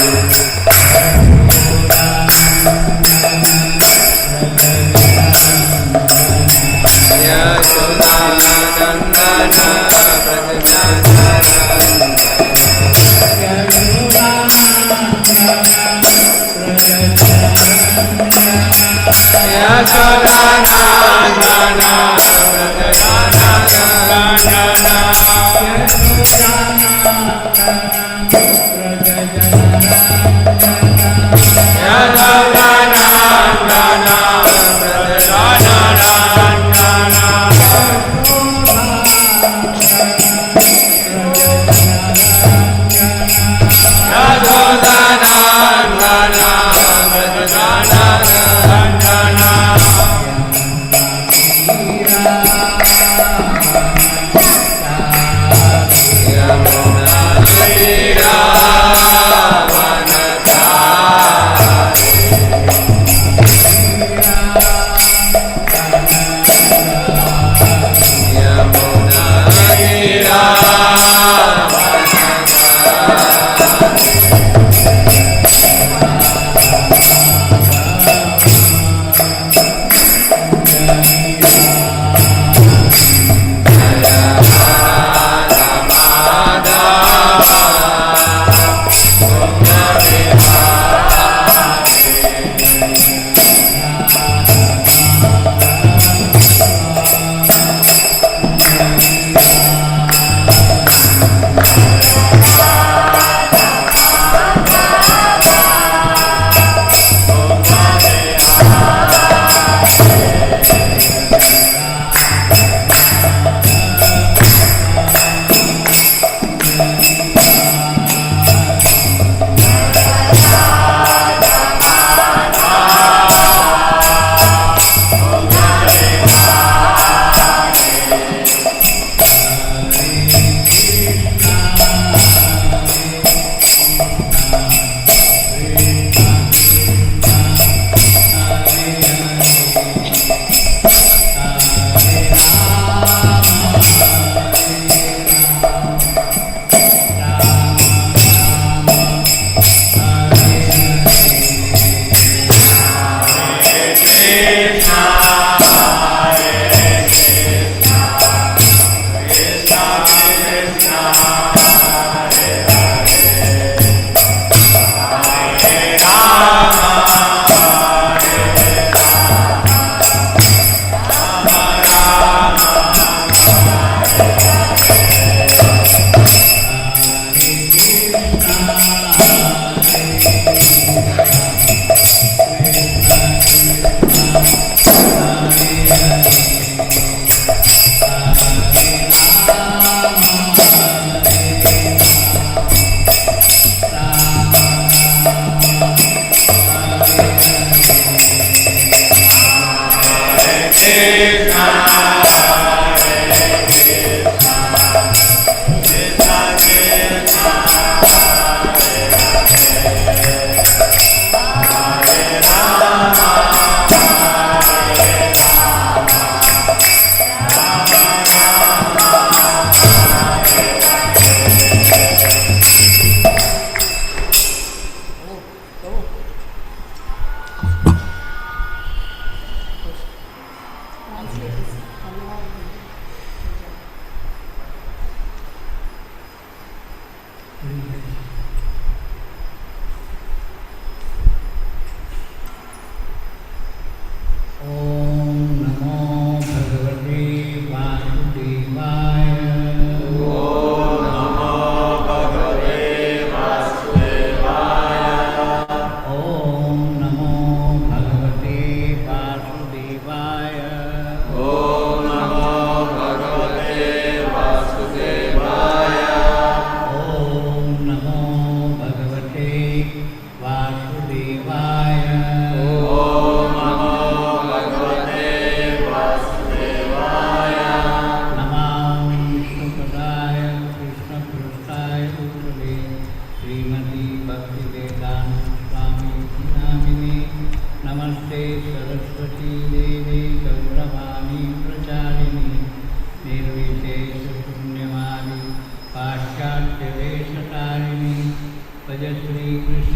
यमुना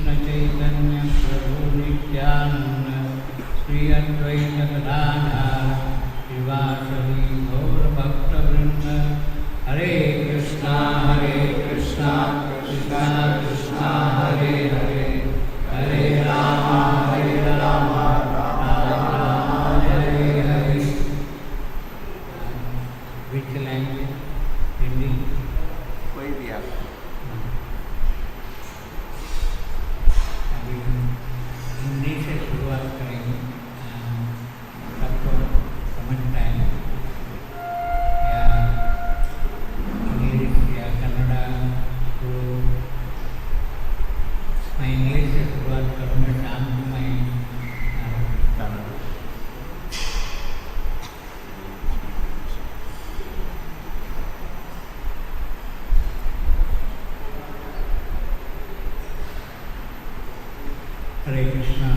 कृष्ण चैतन्य प्रभु नित्यानंद श्री अद्वैत गदाधर श्रीवासवी गौर भक्तवृंद Hare Krishna Krishna Krishna Hare Hare Hare Ram Ram Ram Hare Hare. Which language? Hindi? कोई भी आप। अभी हिंदी से शुरुआत करेंगे। सबको समझता है या इंग्लिश या कन्नड़ा? तो मैं इंग्लिश से शुरुआत करूँगा। शाम को मैं हरे कृष्णा।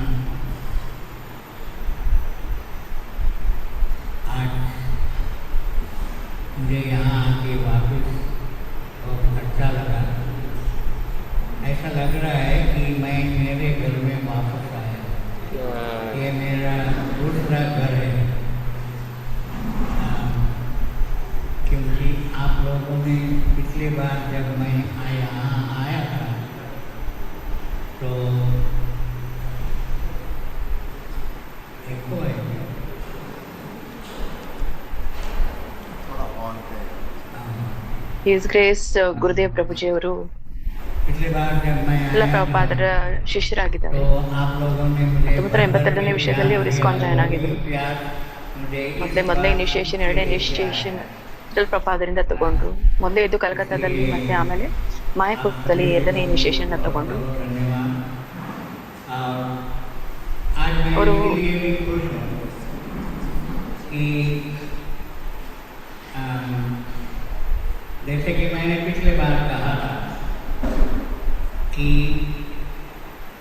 आज मुझे यहाँ आके वापस बहुत अच्छा लगा। ऐसा लग रहा है कि मैं मेरे घर में वापस आया। ये मेरा दूसरा घर है। क्योंकि आप लोगों ने पिछली बार जब मैं यहाँ आया था तो देखो है थोड़ा ऑन पे। His Grace ಗುರುದೇವ್ ಪ್ರಭುಜಿಯವರು पिछली बार जब मैं ಎಲ್ಲ आया ಪ್ರಭುಪಾದರ था ಶಿಷ್ಯರಾಗಿದ್ದಾರೆ. तो आप लोगों ने मुझे 1982ನೇ ವಿಷಯದಲ್ಲಿ ಅವರು ಇಸ್ಕಾನ್ ಜಾಯಿನ್ ಆಗಿದ್ರು. मुझे ಮೊದಲೇ ಇನಿಷಿಯೇಷನ್, ಎರಡನೇ ಇನಿಷಿಯೇಷನ್ ಶ್ರೀಲ ಪ್ರಭುಪಾದರಿಂದ ತಗೊಂಡ್ರು. ಮೊದಲೇ ಇದು ಕಲ್ಕತ್ತಾದಲ್ಲಿ, ಮತ್ತೆ ಆಮೇಲೆ ಮಾಯಕೂಟದಲ್ಲಿ ಎರಡನೇ ಇನಿಷಿಯೇಷನ್ ತಗೊಂಡ್ರು. ಅವರು जैसे कि मैंने पिछले बार कहा था कि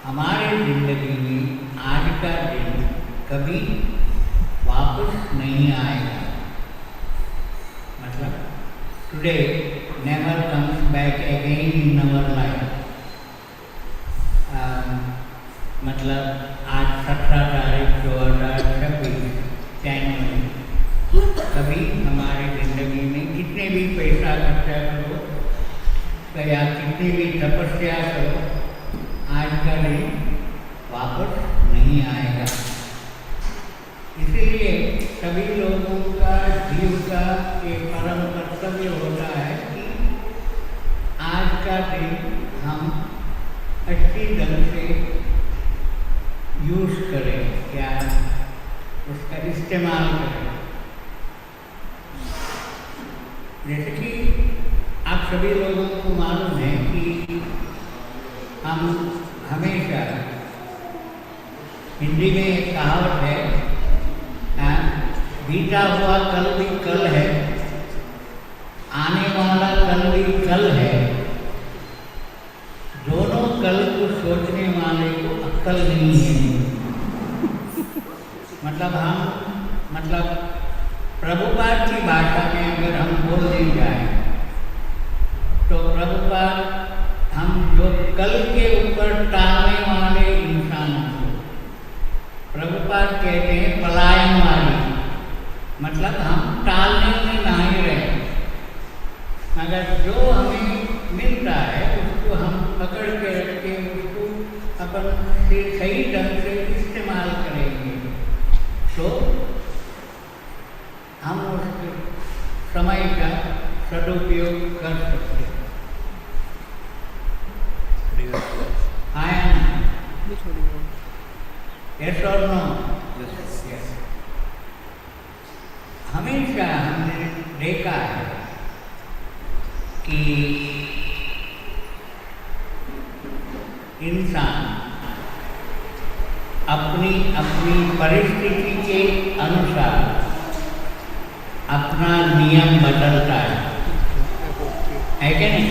हमारे जिंदगी में आज का दिन कभी वापस नहीं आएगा। मतलब today never comes back again in our life. मतलब आज 17 तारीख 2026 जनवरी, कभी हमारी ज़िंदगी में कितने भी पैसा खर्चा करो या कितनी भी तपस्या करो, आज का दिन वापस नहीं आएगा। इसीलिए सभी लोगों का जीव का एक परम कर्तव्य होता है कि आज का दिन हम अच्छी ढंग से यूज़ करें या उसका इस्तेमाल करें। जैसे कि आप सभी लोगों को मालूम है कि हम हमेशा, हिंदी में एक कहावत है, बीता हुआ कल भी कल है, आने वाला कल भी कल है, दोनों कल को सोचने वाले को अक्ल नहीं है। मतलब प्रभुपाद की भाषा में अगर हम बोलने जाएं तो प्रभुपाद हम जो कल के ऊपर टालने वाले इंसानों को प्रभुपाद कहते हैं पलायनवादी। मतलब हम टालने में नहीं रहे, मगर जो हमें मिलता है उसको हम पकड़ के रख के उसको अपन से सही ढंग से इस्तेमाल करेंगे तो हम उस समय का सदुपयोग कर सकते हैं। यस और नो? यस। हमेशा हमने देखा है कि इंसान अपनी अपनी परिस्थिति के अनुसार अपना नियम बदलता है क्या नहीं?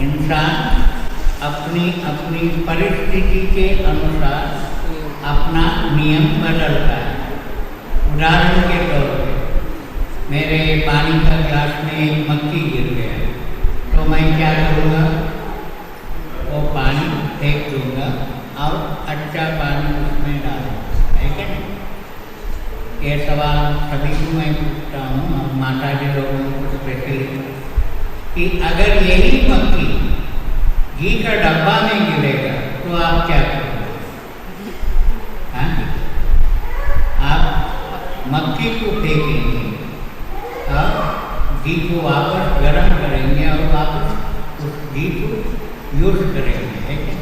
इंसान अपनी अपनी परिस्थिति के अनुसार अपना नियम बदलता है। उदाहरण के तौर पे मेरे पानी का गिलास में एक मक्खी गिर गया तो मैं क्या करूँगा? वो पानी फेंक और अच्छा पानी उसमें डालो, है क्या नहीं? ये सवाल सभी को मैं पूछता हूँ, और माता जी लोगों को स्पेशली, कि अगर यही मक्खी घी का डब्बा में गिरेगा तो आप क्या करोगे? हाँ? आप मक्खी को फेंकेंगे और घी को वापस गर्म करेंगे और वापस उस घी को यूज करेंगे, है क्या?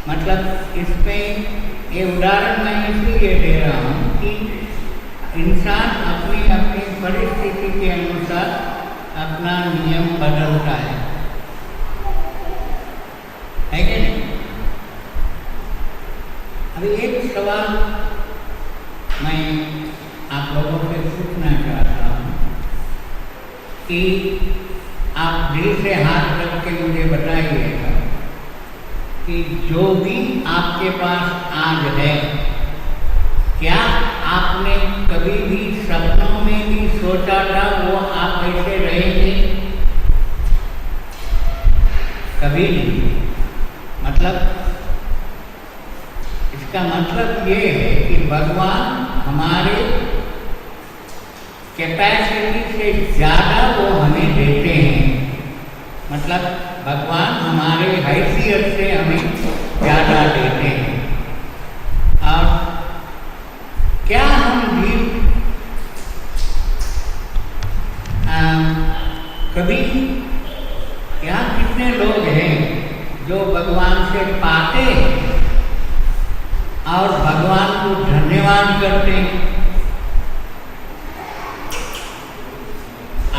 मतलब इसमें ये उदाहरण मैं इसलिए दे रहा हूँ कि इंसान अपनी अपनी परिस्थिति के अनुसार अपना नियम बदलता है कि नहीं? अभी एक सवाल मैं आप लोगों से पूछना चाहता हूँ कि आप दिल से हाथ रख के मुझे बताइएगा कि जो भी आपके पास आज है, क्या आपने कभी भी सपनों में भी सोचा था वो आप ऐसे रहेंगे? कभी नहीं। मतलब इसका मतलब ये है कि भगवान हमारे कैपेसिटी से ज़्यादा वो हमें देते हैं। मतलब भगवान हमारे हैसियत से हमें ज़्यादा देते हैं। और क्या हम भी कभी, यहाँ कितने लोग हैं जो भगवान से पाते हैं और भगवान को धन्यवाद करते हैं?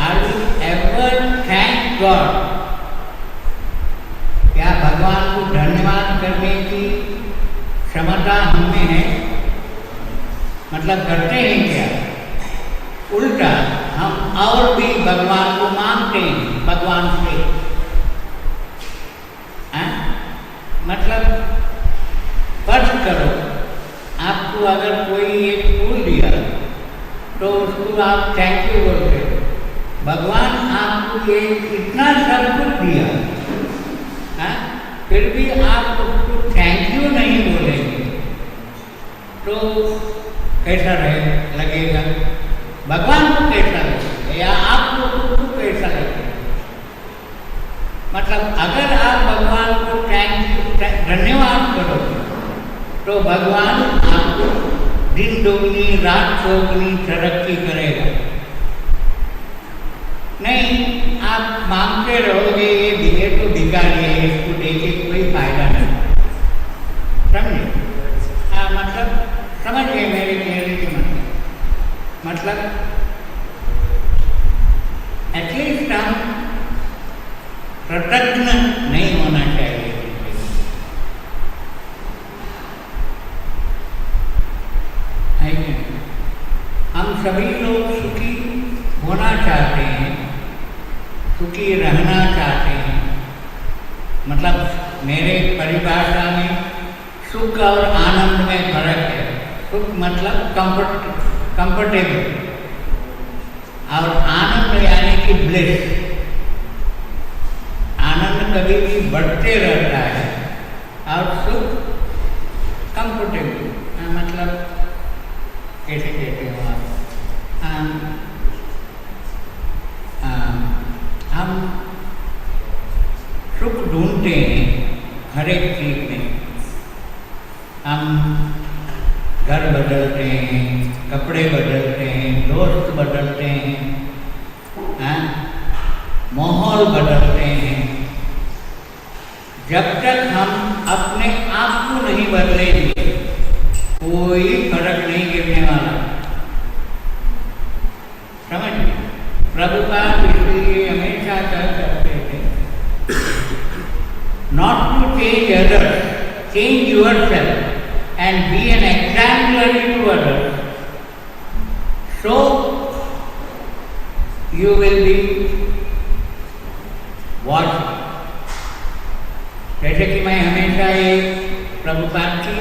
Are you ever thank God? क्या भगवान को धन्यवाद करने की क्षमता हमें है? मतलब करते हैं क्या? उल्टा हम और भी भगवान को मांगते हैं भगवान से। मतलब फर्ज करो, आपको अगर कोई एक फूल दिया तो उसको आप थैंक यू बोलते हो। भगवान आपको ये इतना सब कुछ दिया, फिर भी आप उसको थैंक यू नहीं बोलेंगे तो कैसा लगेगा? भगवान को कैसा लगेगा या आपको खुद को कैसा लगेगा? मतलब अगर आप भगवान को धन्यवाद करोगे तो भगवान आपको दिन दोगुनी रात चौगुनी तरक्की करेगा। नहीं, आप मांगते रहोगे ये तो भिखारी है, इसको देके कोई फायदा नहीं। समझे? मतलब समझ गए मेरे कहने की मतलब एटलीस्ट हम कृतज्ञ नहीं होना चाहिए। हम सभी लोग सुखी होना चाहते हैं, सुखी रहना चाहते हैं। मतलब मेरे परिभाषा में सुख और आनंद में फर्क है। सुख मतलब कंफर्टेबल और आनंद यानी कि ब्लिस। आनंद कभी भी बढ़ते रहता है और सुख कंफर्टेबल। मतलब कैसे कहते हो आप? हम सुख ढूंढते हैं हर एक चीज में। हम घर बदलते हैं, कपड़े बदलते हैं, दोस्त बदलते हैं, माहौल बदलते हैं। जब तक हम अपने आप को नहीं बदलेंगे कोई फर्क नहीं गिरने वाला। समझ गए? प्रभुपाद इसलिए हमेशा कह करते थे, not to change others, change yourself and be an exemplary to others, so you will be watching. जैसे कि मैं हमेशा ये प्रभुपाद की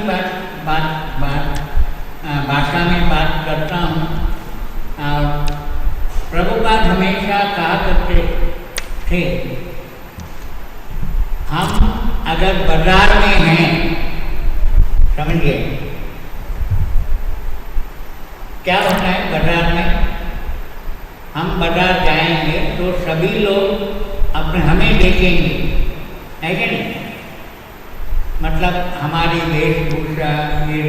भाषा में बात करता हूँ। और प्रभुपाद हमेशा कहा करते थे, हम अगर बाजार में हैं समझिए क्या होता है बाजार में, हम बाजार जाएंगे तो सभी लोग अपने हमें देखेंगे, है कि नहीं? मतलब हमारी वेशभूषा, ये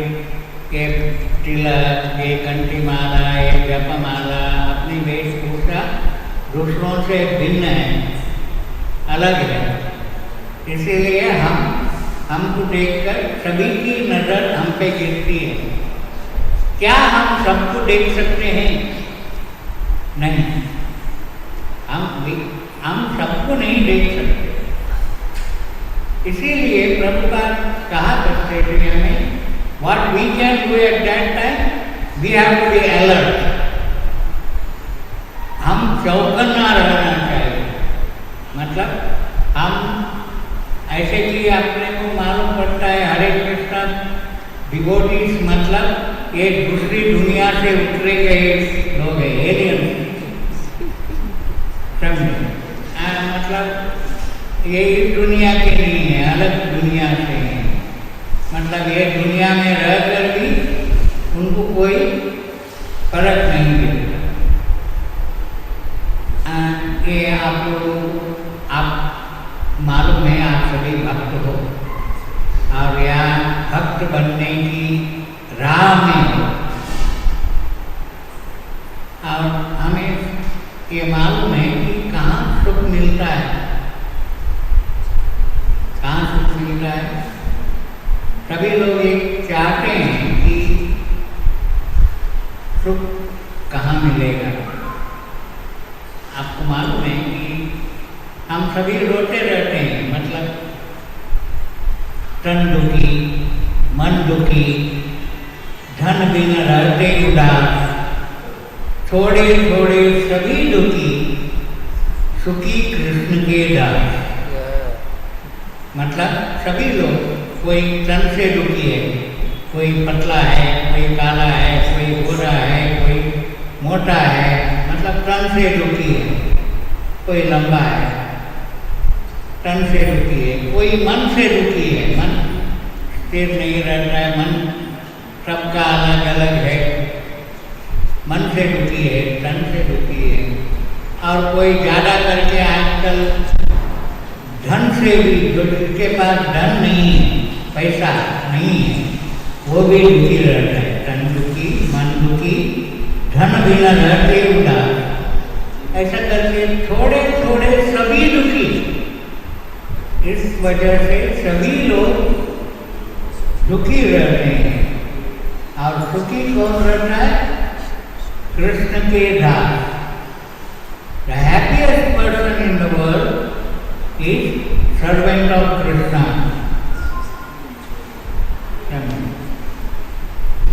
तिलक, ये कंठीमाला, ये जपमाला, अपनी वेशभूषा दूसरों से भिन्न है, अलग है। इसीलिए हमको देखकर सभी की नज़र हम पे गिरती है। क्या हम सबको देख सकते हैं? नहीं, हम सबको नहीं देख सकते। इसीलिए प्रभुपाद कहा करते थे हमें, what we can do at that time, we have to be alert. हम चौकन्ना रहना चाहिए। मतलब हम ऐसे कि अपने को मालूम पड़ता है हरे कृष्ण डिवोटीज मतलब ये दूसरी दुनिया से उतरे गए लोग हैं, एलियन, समझे? मतलब ये इस दुनिया के नहीं है, अलग दुनिया से है। मतलब ये दुनिया में रहकर भी उनको कोई फर्क नहीं गिरता। ये आप मालूम है, आप सभी भक्त हो और यहाँ भक्त बनने की राह में हो, और हमें ये मालूम है कि कहाँ सुख मिलता है, कहाँ सुख मिलता है। सभी लोग ये चाहते हैं कि सुख कहाँ मिलेगा। आपको मालूम है कि हम सभी रोते रहते हैं, मतलब तन दुखी, मन दुखी, धन बिना रहते उदास, थोड़े थोड़े सभी दुखी, सुखी कृष्ण के दास। मतलब सभी लोग, कोई तन से दुखी है, कोई पतला है, कोई काला है, कोई गोरा है, कोई मोटा है, मतलब तन से दुखी है। कोई लंबा है, तन से दुखी है, कोई मन से दुखी है, मन स्थिर नहीं रहता है, मन सबका अलग अलग है, मन से दुखी है, तन से दुखी है। और कोई ज़्यादा करके आजकल धन से भी, जो जिसके पास धन नहीं है, पैसा नहीं है, वो भी दुखी रहता है। तन दुखी, मन दुखी, धन बिना रहते उदास, ऐसा करके थोड़े थोड़े सभी दुखी। इस वजह से सभी लोग दुखी रहते हैं। और सुखी कौन रहता है? कृष्ण के दास। The happiest person in the world is servant of Krishna.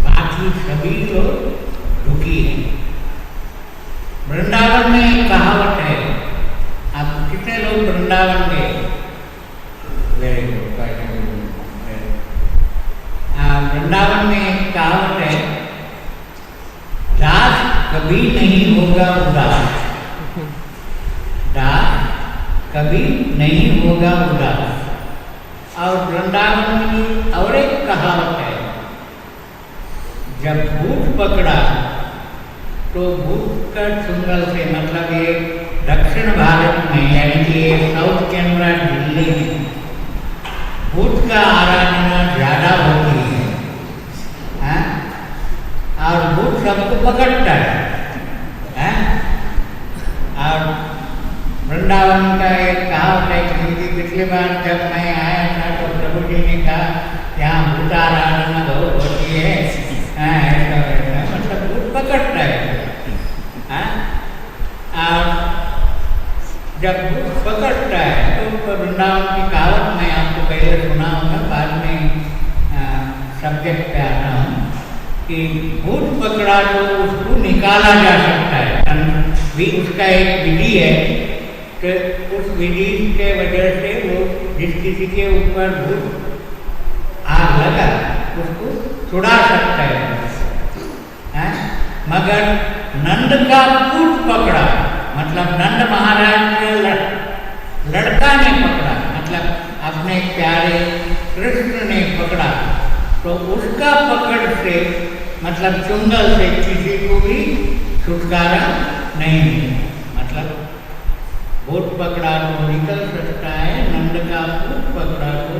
बाकी सभी लोग दुखी हैं। वृंदावन में एक कहावत है, आप कितने लोग वृंदावन गए? Very good. वृंदावन में एक कहावत है, दास कभी नहीं होगा उदास, दास कभी नहीं होगा उदास। और वृंदावन में और एक कहावत है, जब भूत पकड़ा तो भूत का चुंगल से, मतलब ये दक्षिण भारत में, यानी कि ये साउथ कैनरा दिल्ली में भूत का आराधना ज़्यादा होती है, और भूत सबको पकड़ता है। और वृंदावन का एक कहावत है, क्योंकि पिछली बार जब मैं आया था तो प्रभु जी ने कहा यहाँ भूत आराधना बहुत होती है, मतलब भूत पकड़ता है। और जब भूत पकड़ता है तो वृंदावन की कहावत मैं आपको पहले सुनाऊंगा, बाद में सब्जेक्ट पे आता हूँ, कि भूत पकड़ा तो उसको निकाला जा सकता है। भी उसका एक विधि है कि उस विधि के वजह से वो जिस किसी के ऊपर भूत आग लगा उसको छुड़ा सकता है। मगर नंद का भूत पकड़ा, मतलब नंद महाराज के लड़का ने पकड़ा, मतलब अपने प्यारे कृष्ण ने पकड़ा, तो उसका पकड़ से मतलब चुंगल से किसी को भी छुटकारा नहीं मिला। मतलब भूत पकड़ा तो निकल सकता है, नंद का भूत पकड़ा तो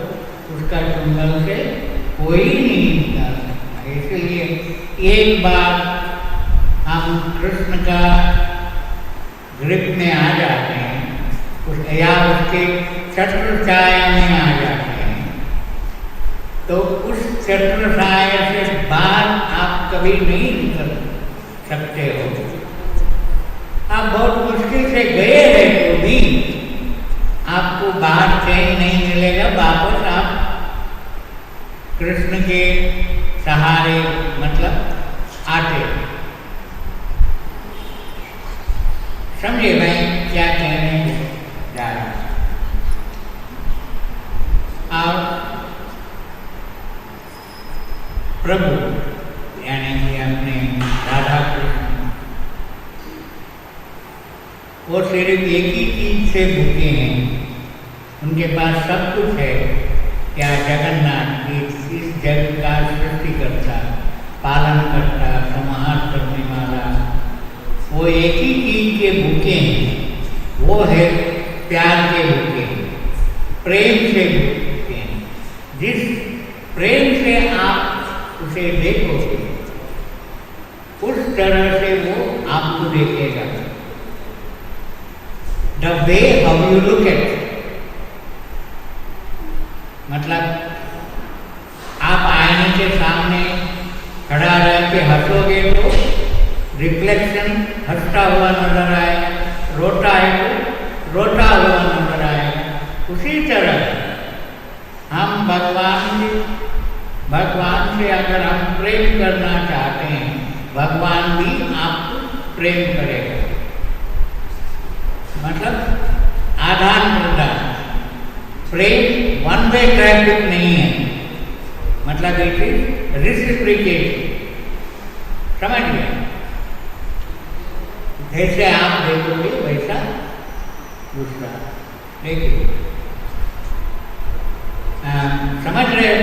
उसका चुंगल से कोई नहीं निकाल सकता। इसलिए एक बार हम कृष्ण का ग्रिप में आ जाते हैं या उसके छत्र छाया में आ जाते हैं, तो उस छत्र छाया से बाहर आप कभी नहीं निकल सकते हो। आप बहुत मुश्किल से गए हैं तो भी आपको बाहर चैन नहीं मिलेगा। वापस आप कृष्ण के सहारे मतलब आते। समझे मैं क्या कहने जा रहा हूँ? और प्रभु यानी कि अपने राधा कृष्ण वो सिर्फ एक ही चीज से भूखे हैं। उनके पास सब कुछ है। क्या जगन्नाथ इस जग का सृष्टि करता, पालन करता, संहार करने वाला, वो एक ही चीज के भूखे हैं। वो है प्यार के भूखे, प्रेम से भूखे हैं। जिस प्रेम से आप उसे देखोगे उस तरह से वो आपको देखेगा। The way how you look at, मतलब आप आईने के सामने खड़ा रह के हंसोगे तो रिफ्लेक्शन हंसता हुआ नजर आएगा, रोता है तो रोता हुआ नजर आएगा। उसी तरह हम भगवान से अगर हम प्रेम करना चाहते हैं, भगवान भी आपको प्रेम करेगा। मतलब आदान प्रदान, प्रेम वन वे ट्रैफिक नहीं है, मतलब इट इज रेसिप्रोकेट। समझ गए? जैसे आप देखोगे वैसा दूसरा देखिए। समझ रहे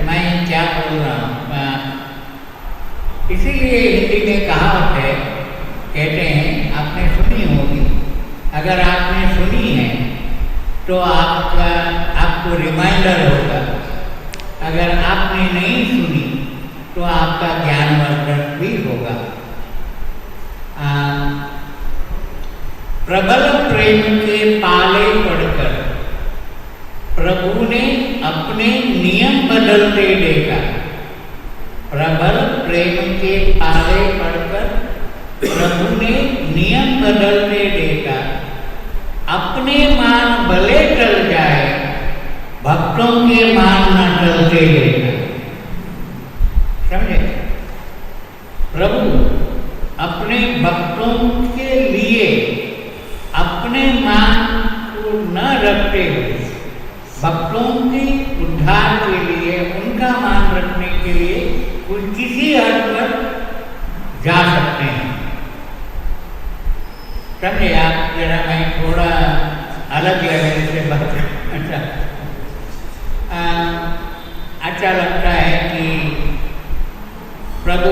मैं क्या बोल रहा हूँ? इसीलिए हिंदी में कहावत है, कहते हैं, आपने सुनी होगी। अगर आपने सुनी है तो आपको रिमाइंडर होगा। अगर आपने नहीं सुनी तो आपका ज्ञानवर्धन भी होगा। प्रबल प्रेम के पाले पड़कर प्रभु ने अपने नियम बदलते देखा। प्रबल प्रेम के पाले पड़कर प्रभु ने नियम बदलते देखा। अपने मान भले टल जाए, भक्तों के मान न टलते देखा। समझे? प्रभु अपने भक्तों के लिए अपने मान को न रखते हुए भक्तों के उद्धार के लिए, उनका मान रखने के लिए कुछ किसी हद पर जा सकते हैं। समझे आप? जरा मैं थोड़ा अलग लेवल से बात करना अच्छा लगता है कि प्रभु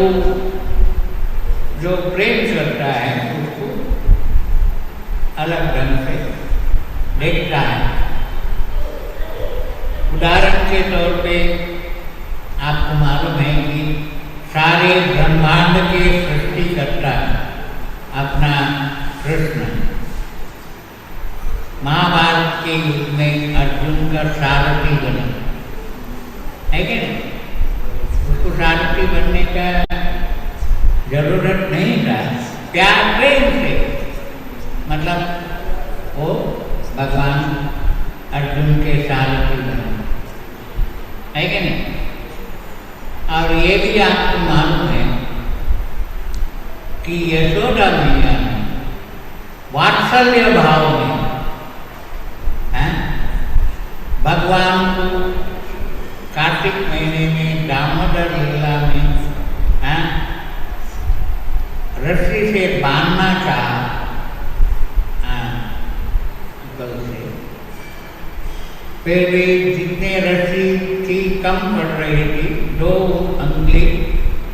जो प्रेम करता है उसको अलग ढंग से देखता है। उदाहरण के तौर पे आपको मालूम है कि सारे ब्रह्मांड के सृष्टि करता अपना कृष्ण महाभारत के युग में अर्जुन का सारथी बना है कि नहीं? उसको सारथी बनने का जरूरत नहीं था। प्यार प्रेम से मतलब वो भगवान अर्जुन के सारथी बना है कि नहीं? और ये भी आपको मालूम है कि यशोदा मैया ने वात्सल्य भाव में भगवान को कार्तिक महीने में दामोदर लीला में रस्सी से बांधना चाहा गल से। फिर भी जितने रस्सी थी कम पड़ रही थी, 2 उंगली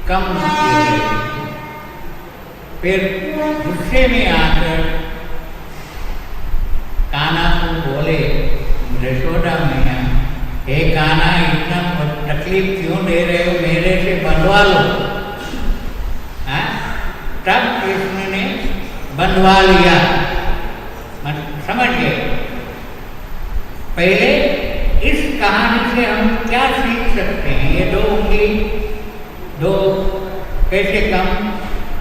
कम किए। फिर गुस्से में आकर कान्हा को बोले, यशोदा मैया, हे कान्हा, इतना तकलीफ क्यों दे रहे हो, मेरे से बंधवा लो। तब कृष्ण ने बंधवा लिया। समझ गए? पहले इस कहानी से हम क्या सीख सकते हैं? ये 2 उंगली 2 कैसे कम,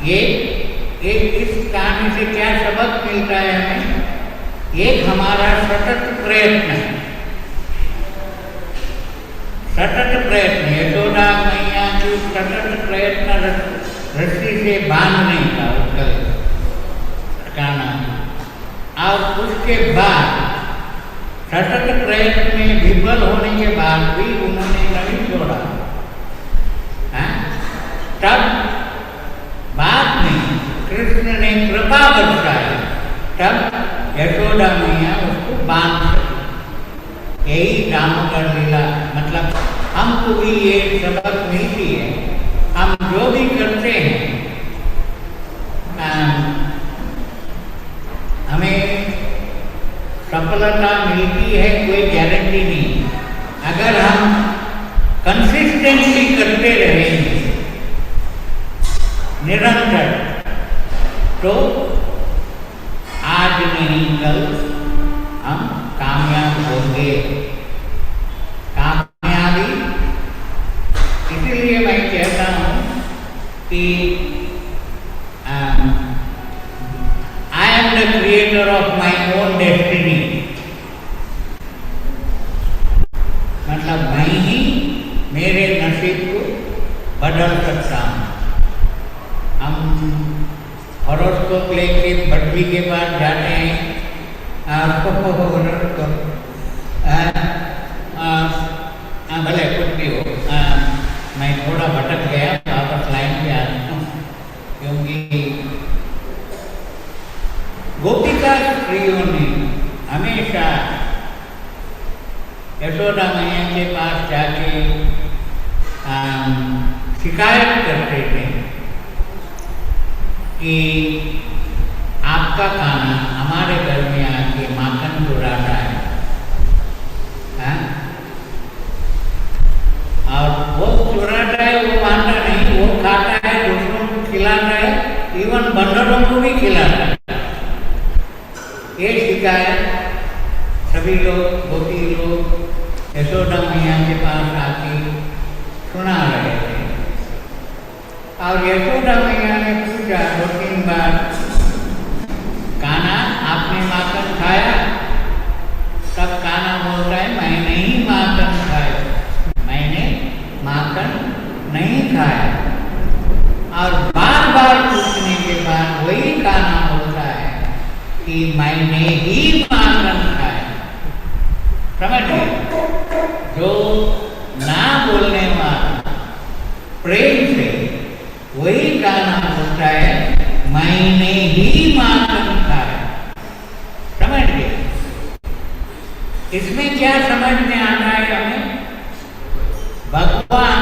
ये इस कहानी से क्या सबक मिलता है हमें? एक हमारा सतत प्रयत्न, यशोदा मैया की सतत प्रयत्न रस्सी से बांधने का उत्कल कान्हा, और उसके बाद सतत प्रयत्न में विफल होने के बाद भी उन्होंने नहीं छोड़ा। तब बाद में कृष्ण ने कृपा बरसाई, तब यशोदा मैया उसको बांध सकी। यही दामोदर लीला, मतलब हमको भी ये सबक मिलती है। हम जो भी करते हैं हमें सफलता मिलती है, कोई गारंटी नहीं। अगर हम कंसिस्टेंटली करते रहेंगे निरंतर, तो आज नहीं कल हम कामयाब होंगे। कामयाबी इसीलिए मैं कहता हूँ कि I am the creator of my own destiny। मतलब मैं ही मेरे नसीब को बदल सकता हूँ। हम हॉरोस्कोप लेके भट्टी के पास जाते हैं, भले कुछ भी हो। मैं थोड़ा भटक गया, वापस लाइन पे आता हूँ, क्योंकि गोपिका स्त्रियों ने हमेशा यशोदा मैया के पास जाके शिकायत करते थे कि आपका कान्हा हमारे घर में आके माखन चुराता है, और वो चुराता है, वो मानता नहीं, वो खाता है, दूसरों को खिलाता है, इवन बंदरों को भी खिलाता है। ये शिकायत सभी लोग, गोपी लोग यशोदा मैया के पास आके सुना रहे थे। और यशोदा मैया ने पूछा 2-3 बार, कान्हा आपने माखन खाया? तब कान्हा बोलता है, मैंने ही माखन खाया, मैंने माखन नहीं खाया। और बार बार पूछने के बाद वही कान्हा बोलता है कि मैंने ही माखन खाया। समझ गए? जो ना बोलने वाला प्रेम से वही कान्हा बोलता है, मैंने ही माखन खाया। समझ गए? इसमें क्या समझ में आता है हमें? भगवान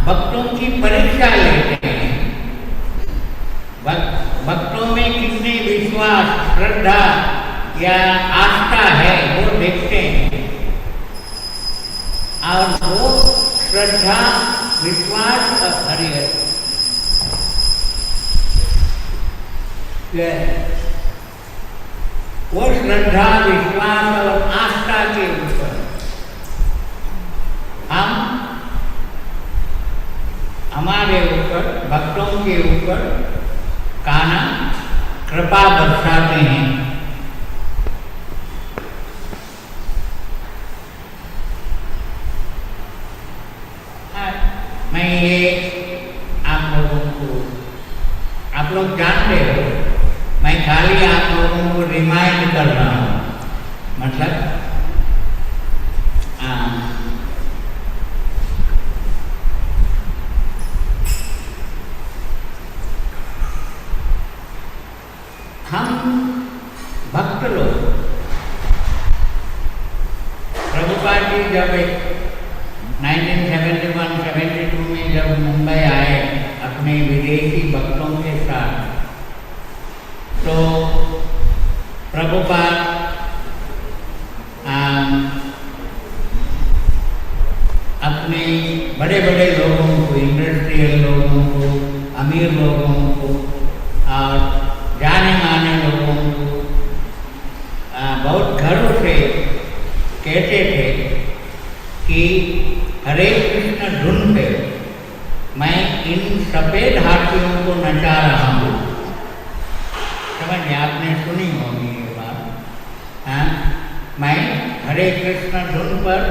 भक्तों की परीक्षा लेते हैं। भक्तों में कितने विश्वास, श्रद्धा या आस्था है वो देखते हैं, और वो श्रद्धा विश्वास वो श्रद्धा विश्वास और आस्था के ऊपर हमारे ऊपर, भक्तों के ऊपर कान्हा कृपा बरसाते हैं। मैं ये आप लोग जानते हो, मैं खाली आप लोगों को रिमाइंड कर रहा हूँ। मतलब हम भक्त लोग, प्रभुपाद जी जब 1971-72 अपने बड़े बड़े लोगों को, इंडस्ट्रियल लोगों को, अमीर लोगों को और जाने माने लोगों को बहुत घरों से कहते थे कि हरे कृष्ण धुन पे मैं इन सफ़ेद हाथियों को नचा रहा हूँ। समझिए, आपने सुनी होगी ये बात। हाँ, मैं हरे कृष्ण धुन पर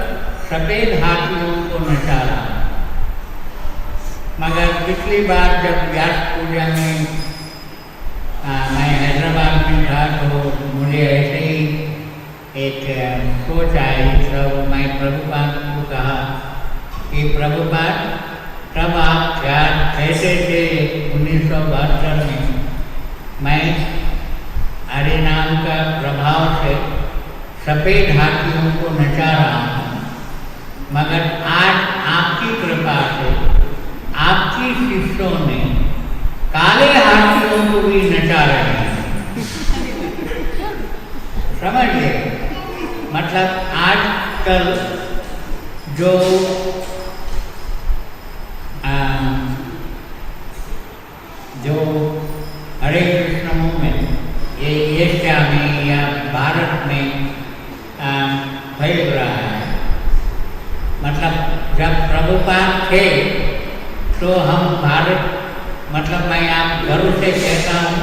सफ़ेद हाथियों को नचा रहा हूँ। मगर पिछली बार जब व्यास पूजा में मैं हैदराबाद में था तो मुझे ऐसे ही एक सोच आई। तो मैं प्रभुपाद को कहा कि प्रभुपाद, तब आप क्या कहते थे 1972 में, मैं हरे नाम का प्रभाव से सफ़ेद हाथियों को नचा रहा हूँ, मगर आज आपकी कृपा से आपकी शिष्यों ने काले हाथियों को भी नचा रहे हैं। समझिए, मतलब आजकल जो हरे कृष्ण मूवमेंट ये एशिया में या भारत में फैल रहा है। मतलब जब प्रभुपाद थे तो हम भारत, मतलब मैं आप गर्व से कहता हूँ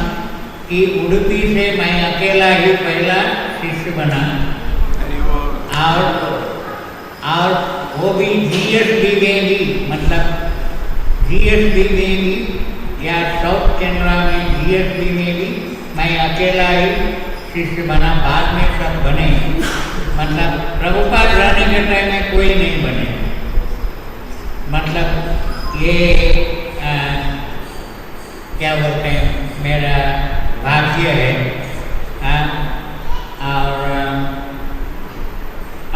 कि उडुपी से मैं अकेला ही पहला शिष्य बना, और वो भी GSB में भी, मतलब GSB में भी या साउथ कैनरा में GSB में भी मैं अकेला ही शिष्य बना। बाद में सब बने, मतलब प्रभुपाद रहने के टाइम में कोई नहीं बने। मतलब ये क्या बोलते हैं, मेरा भाग्य है।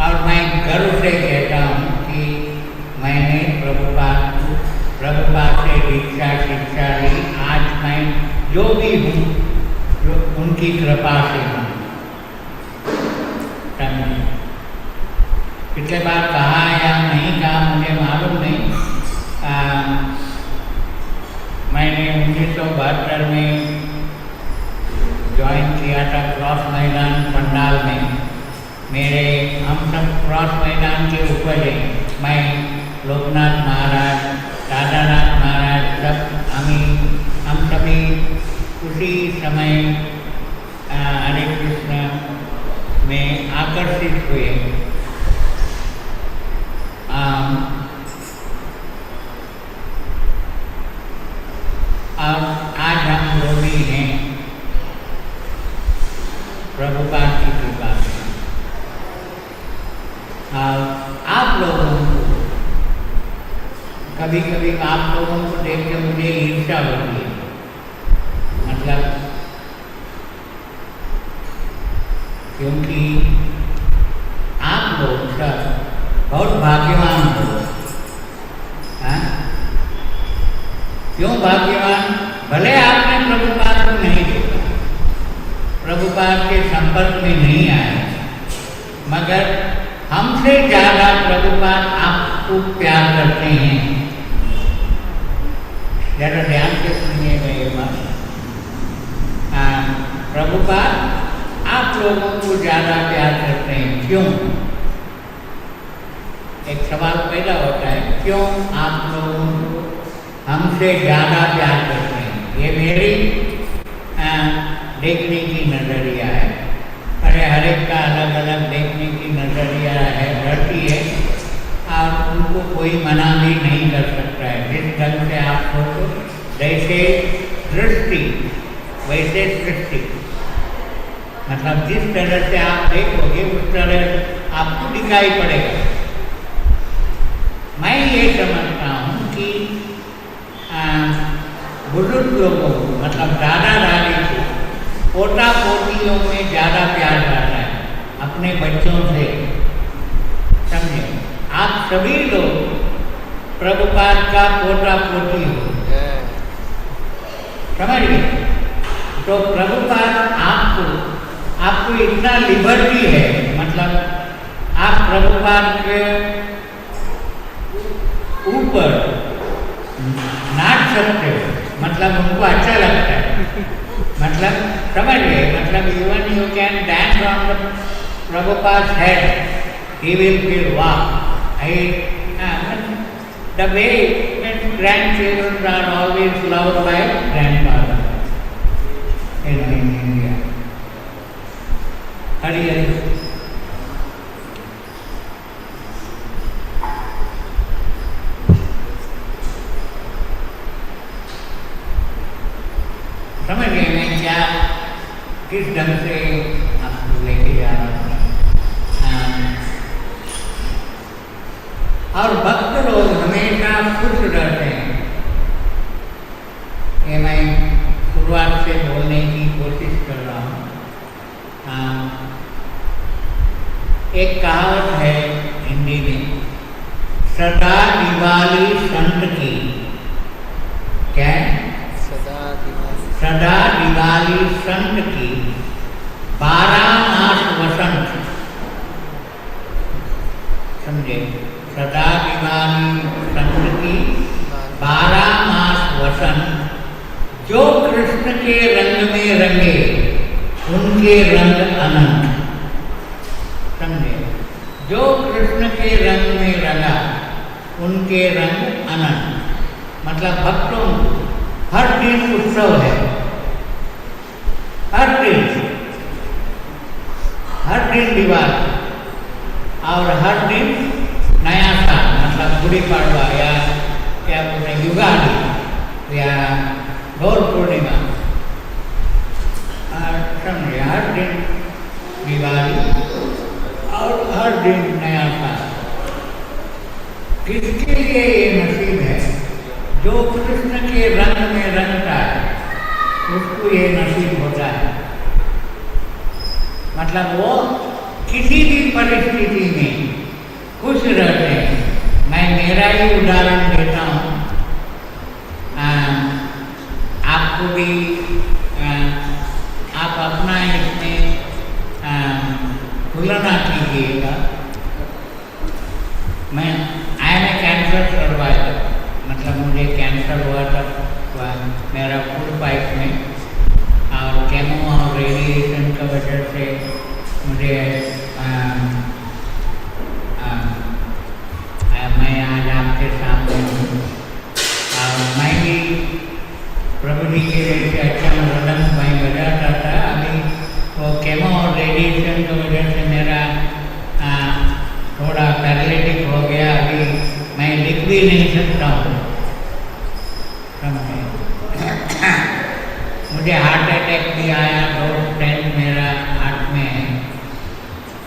और मैं गर्व से कहता हूँ कि मैंने प्रभुपाद से दीक्षा शिक्षा ली। आज मैं जो भी हूँ, जो उनकी कृपा से हूँ। पिछले बार कहा या नहीं कहा मुझे मालूम नहीं। मैंने 1972 में ज्वाइन किया था क्रॉस मैदान पंडाल में। हम सब क्रॉस मैदान के ऊपर है। मैं, लोकनाथ महाराज, दादानाथ महाराज, सब हम सभी उसी समय हरे कृष्ण में आकर्षित हुए। और आज हम जो भी हैं प्रभुपाद की कृपा से। आप लोगों को कभी कभी आप लोगों को देख के मुझे ईर्ष्या होती है। मतलब क्योंकि आप लोग सब बहुत भाग्यवान हो। क्यों भाग्यवान? भले आपने प्रभुपाद को नहीं देखा, प्रभुपाद के संपर्क में नहीं आए, मगर हमसे ज़्यादा प्रभुपाद आपको प्यार करते हैं। ज़रा ध्यान से सुनिएगा ये बात। प्रभुपाद आप लोगों को ज़्यादा प्यार करते हैं। क्यों? एक सवाल पैदा होता है, क्यों आप लोगों को हमसे ज़्यादा प्यार करते हैं? ये मेरी देखने की नज़रिया है। अरे हर एक का अलग अलग देखने की नज़रिया है, रहती है, और उनको कोई मना भी नहीं कर सकता है। जिस ढंग से आप सोचो, जैसे दृष्टि वैसे सृष्टि। मतलब जिस तरह से आप देखोगे उस तरह आपको दिखाई पड़ेगा। मैं ये समझता हूँ कि बुजुर्ग लोगों को, मतलब दादा दादी को, पोता पोतियों में ज़्यादा प्यार करता है अपने बच्चों से। समझे? आप सभी लोग प्रभुपाद का पोता पोती हो। समझ गए? तो प्रभुपाद आपको इतना लिबर्टी है। मतलब आप प्रभुपाद ऊपर नाच सकते हो, मतलब उनको अच्छा लगता है, मतलब समझ गए, मतलब even you can dance on the Prabhupada's head, he will feel wow. The way when grandchildren are always loved by grandfather in India. Hari Hari. समझ गए मैं क्या किस ढंग से आपको लेके जा रहा हूँ। और भक्त लोग हमेशा खुश रहते हैं, ये मैं शुरुआत से बोलने की कोशिश कर रहा हूँ। एक कहावत है हिंदी में, सदा दिवाली संत की, क्या है? सदा दिवाली संत की, 12 मास वसंत। समझे? सदा दिवाली संत की, 12 मास वसंत। जो कृष्ण के रंग में रंगे उनके रंग अनंत। समझे? जो कृष्ण के रंग में रंगा उनके रंग अनंत। मतलब भक्तों हर दिन उत्सव है, हर दिन दिवाली और हर दिन नया साल, मतलब गुड़ी पड़वा या क्या बोलते हैं युगादि या गौर पूर्णिमा, समझे? हर दिन दिवाली और हर दिन नया साल। किसके लिए ये नसीब है? जो कृष्ण के रंग में रंगता है उसको ये नसीब होता है। मतलब वो किसी भी परिस्थिति में खुश रहते हैं। मैं मेरा ही उदाहरण देता हूँ, आपको भी आप अपना इसमें तुलना कीजिएगा। I am a cancer survivor, मतलब मुझे कैंसर हुआ था मेरा फूड पाइप में, और केमो और रेडिएशन की वजह से मुझे मैं आज आपके सामने हूँ। और मैं भी प्रभु जी के जैसे अच्छा मृदंग मैं बजाता था। अभी वो केमो और रेडिएशन की वजह से मेरा थोड़ा पैरालिटिक हो गया। अभी मैं लिख भी नहीं सकता हूँ। मुझे हार्ट अटैक भी आया, 2 स्टेंट मेरा हार्ट में है,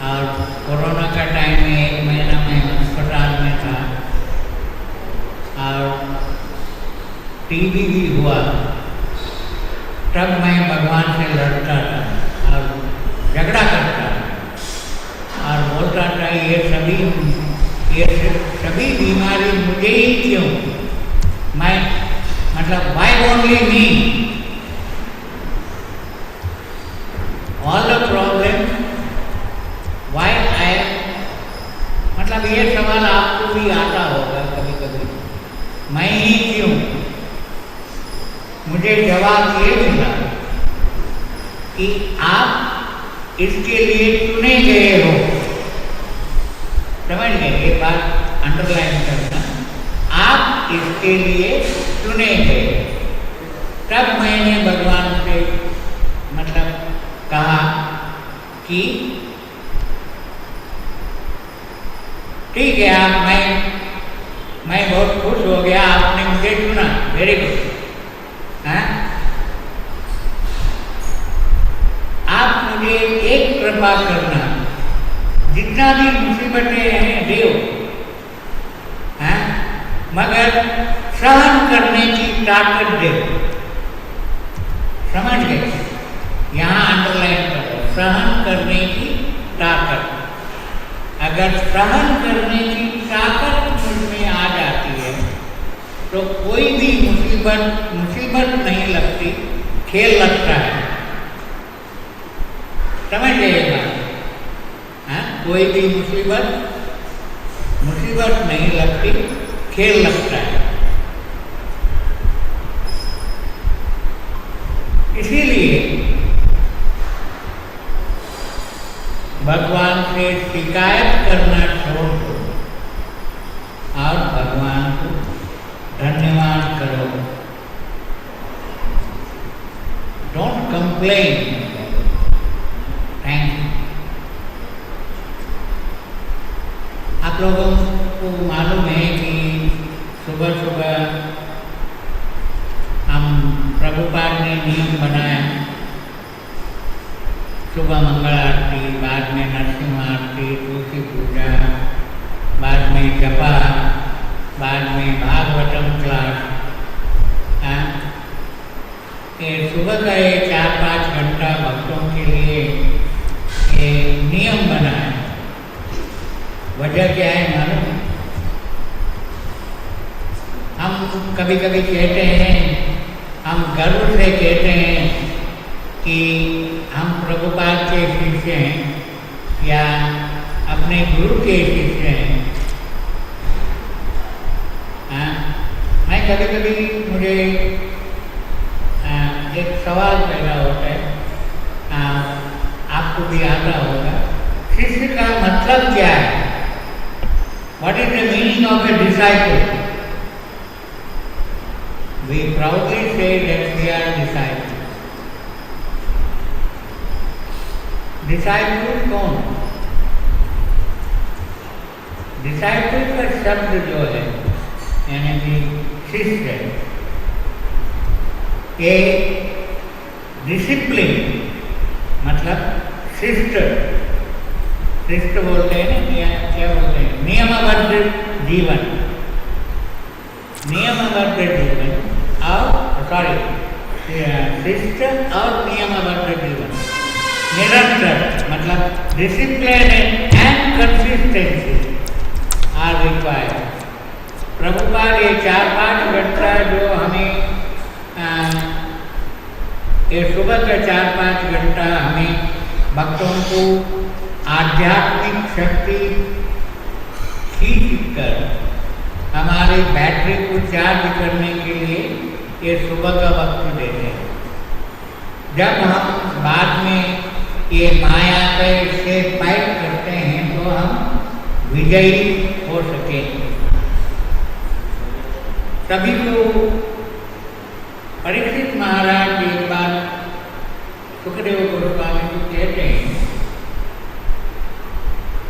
और कोरोना का टाइम में 1 महीना मैं अस्पताल में था, और टीबी भी हुआ। तब मैं भगवान से लड़ता था और झगड़ा करता था और बोलता था ये सभी बीमारी मुझे ही क्यों? मैं मतलब why only me? All the problem why I? मतलब ये सवाल आपको भी आता होगा कभी कभी, मैं ही क्यों? मुझे जवाब ये मिला कि आप इसके लिए चुने गए हो। समझ गए? ये बात अंडरलाइन करना, आप इसके लिए चुने गए। तब मैंने भगवान से मतलब कहा कि ठीक है, आप मैं बहुत खुश हो गया, आपने मुझे चुना, वेरी गुड। आप मुझे एक कृपा करना, जितना भी मुसीबतें हैं देव, मगर सहन करने की ताकत दे। समझ गए? यहाँ अंडरलाइन करो, सहन करने की ताकत। अगर सहन करने की ताकत मुझमें आ जाती है तो कोई भी मुसीबत नहीं लगती, खेल लगता है। समझ गए बात? कोई भी मुसीबत मुसीबत नहीं लगती, खेल लगता है। इसीलिए भगवान से शिकायत करना छोड़ दो और भगवान को धन्यवाद करो। Don't complain, thank you. आप लोगों को मालूम है कि सुबह सुबह हम प्रभुपाद ने नियम बनाया, सुबह मंगल आरती, बाद में नरसिंह आरती, तुलसी पूजा, बाद में जपा, बाद में भागवतम क्लास। ये सुबह का ये 4-5 घंटा भक्तों के लिए ये नियम बना है। वजह क्या है मालूम? हम कभी कभी कहते हैं, हम गर्व से कहते हैं कि हम प्रभुपाद के शिष्य हैं या अपने गुरु के शिष्य हैं। मैं कभी कभी मुझे एक सवाल पैदा होता है, आपको भी आता होगा, शिष्य का मतलब क्या है? What is the meaning of a disciple? We proudly say that we are disciples. Disciple कौन? डिसाइपल का शब्द जो है यानी कि शिष्य, ये डिसिप्लिन मतलब शिष्ट, शिष्ट बोलते हैं ना, क्या बोलते हैं? नियमबद्ध जीवन, नियमबद्ध जीवन और शिष्ट और नियमबद्ध जीवन, निरंतर मतलब discipline and consistency are required. Prabhupada ये 4-5 घंटा जो हमें ये सुबह का 4-5 घंटा हमें भक्तों को आध्यात्मिक शक्ति खींच कर हमारी बैटरी को चार्ज करने के लिए ये सुबह का वक्त देते हैं। जब हम बाद में ये माया से फाइट करते हैं तो हम विजयी हो सके। तभी तो परीक्षित महाराज एक बार सुखदेव गोस्वामी को कहते हैं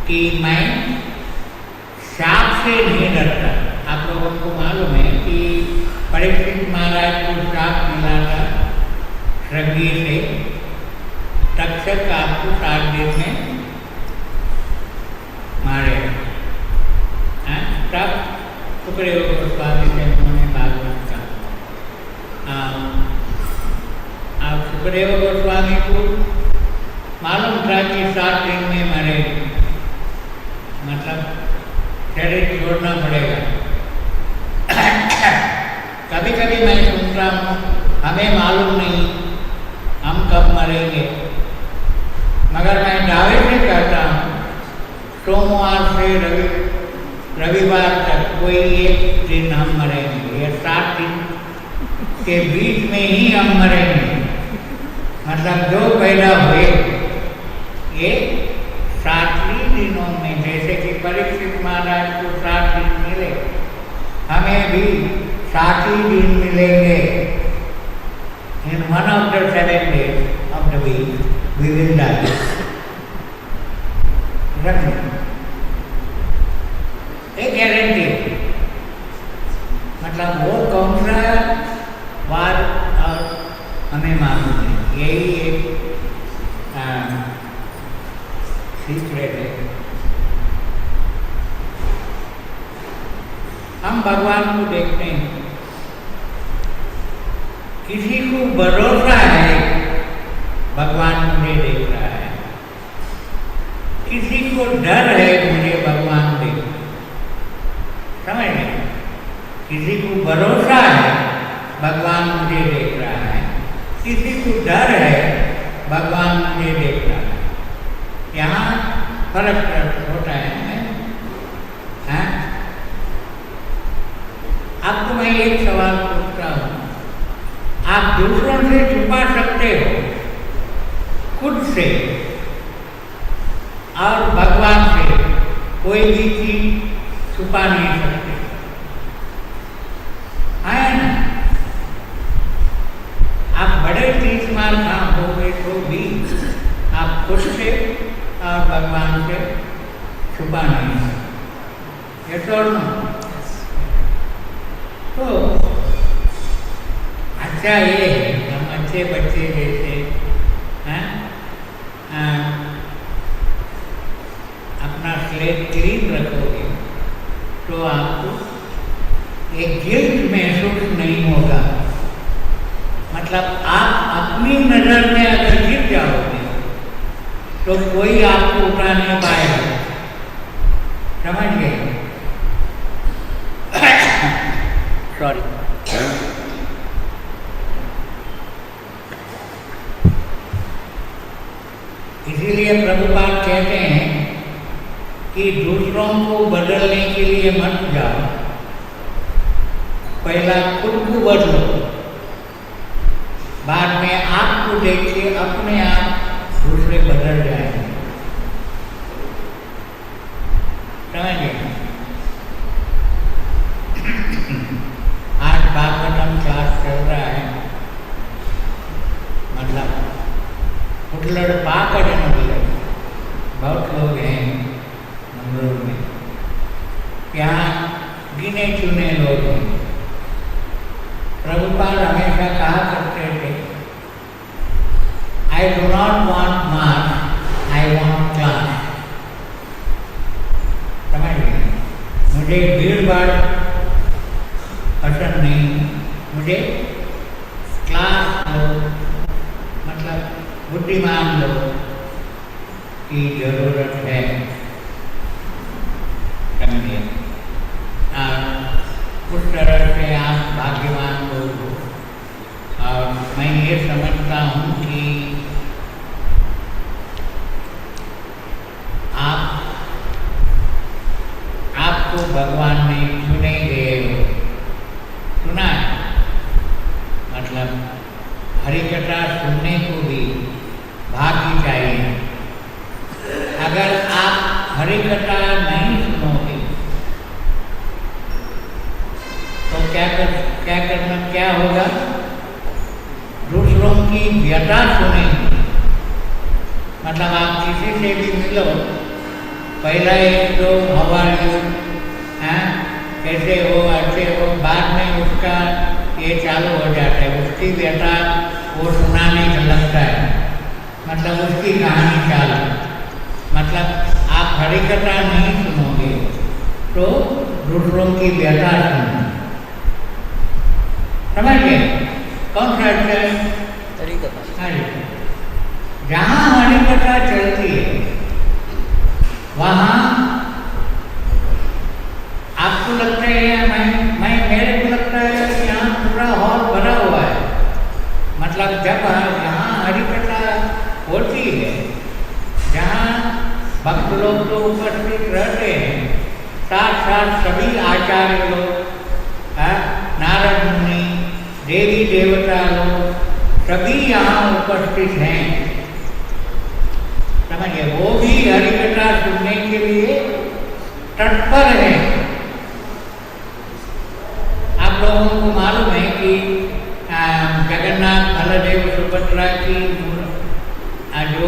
कि मैं सांप से नहीं डरता। आप लोगों को मालूम है कि परीक्षित महाराज को सांप मिला था श्रृंगी से, तक्षक आपको 7 दिन में मारे। तब सुखदेव गोस्वामी से उन्होंने भागवत का आप सुखदेव गोस्वामी को मालूम था कि 7 दिन में मरे, मतलब शरीर छोड़ना पड़ेगा। कभी कभी मैं सुनता हूँ, हमें मालूम नहीं हम कब मरेंगे, मगर मैं दावे से कहता हूँ सोमवार से रविवार तक कोई एक दिन हम मरेंगे, या 7 दिन के बीच में ही हम मरेंगे। मतलब जो पैदा हुए ये 7 दिनों में, जैसे कि परीक्षित महाराज को 7 दिन मिले, हमें भी 7 ही दिन मिलेंगे। In one of the 7 days of the week, we will die. एक गारंटी, मतलब वो कौन सा वार और हमें मालूम है, यही एक सीक्रेट है। हम भगवान को देखते हैं, किसी को भरोसा है भगवान मुझे देख रहा है, किसी को डर है मुझे भगवान देख, समझ गए? किसी को भरोसा है भगवान मुझे देख रहा है, किसी को डर है भगवान मुझे देख रहा है। यहाँ फर्क होता है। हैं? आपको मैं एक सवाल पूछता हूँ, आप दूसरों से छुपा सकते हो खुद से और भगवान से कोई भी चीज छुपा नहीं सकते, है ना? आप बड़े तीसमार काम हो गए तो भी आप खुद से और भगवान से छुपा नहीं सकते, ये तो अच्छा ये है, हम अच्छे बच्चे जैसे हैं, अपना स्लेट क्लीन रखोगे तो आपको एक गिल्ट महसूस नहीं होगा। मतलब आप अपनी नजर में अगर गिर जाओगे तो कोई आपको उठा नहीं पाएगा, समझ गए? सॉरी। इसीलिए प्रभुपाद कहते हैं कि दूसरों को बदलने के लिए मत जाओ, पहला खुद को बदलो, बाद में आपको देख के अपने आप दूसरे बदल जाएंगे, समझे? आज भागवतम क्लास चल रहा है, मतलब हुटलड़ पाकर बहुत लोग हैं मंगलोर में, यहाँ गिने चुने लोग हैं। प्रभुपाद हमेशा कहा करते थे, I do not want marks, I want class. समझ गए? मुझे भीड़ भाड़ पसंद नहीं, मुझे क्लास लोग, मतलब बुद्धिमान लोग की जरूरत है, समझिए? उस तरह से आप भाग्यवान लोग हो। और मैं ये समझता हूँ कि आपको भगवान ने चुने गए हो, सुना है? मतलब हरिकथा सुनने को भी भाग्य चाहिए। अगर आप हरिकथा नहीं सुनोगे तो क्या होगा? दूसरों की व्यथा सुनेंगे। मतलब आप किसी से भी मिलो, पहला एक तो हाउ आर यू, कैसे हो, अच्छे हो, बाद में उसका ये चालू हो जाता है, उसकी व्यथा वो सुनाने का लगता है, मतलब उसकी कहानी चालू। मतलब आप हरिकथा नहीं सुनोगे तो दूसरों की व्यथा सुनोगे, समझ गए? कौन सा अच्छा है? हरिकथा। जहाँ हरिकथा चलती है वहाँ आपको लगता है, या मेरे को लगता है कि यहाँ पूरा हॉल भरा हुआ है। मतलब जब यहाँ हरिकथा होती है, जहाँ भक्त लोग तो उपस्थित रहते हैं, साथ साथ सभी आचार्य लोग, नारद मुनि, देवी देवता लोग, सभी यहाँ उपस्थित हैं, समझिए? वो भी हरिकथा सुनने के लिए तत्पर हैं। आप लोगों को मालूम है कि जगन्नाथ बलदेव सुभद्रा की जो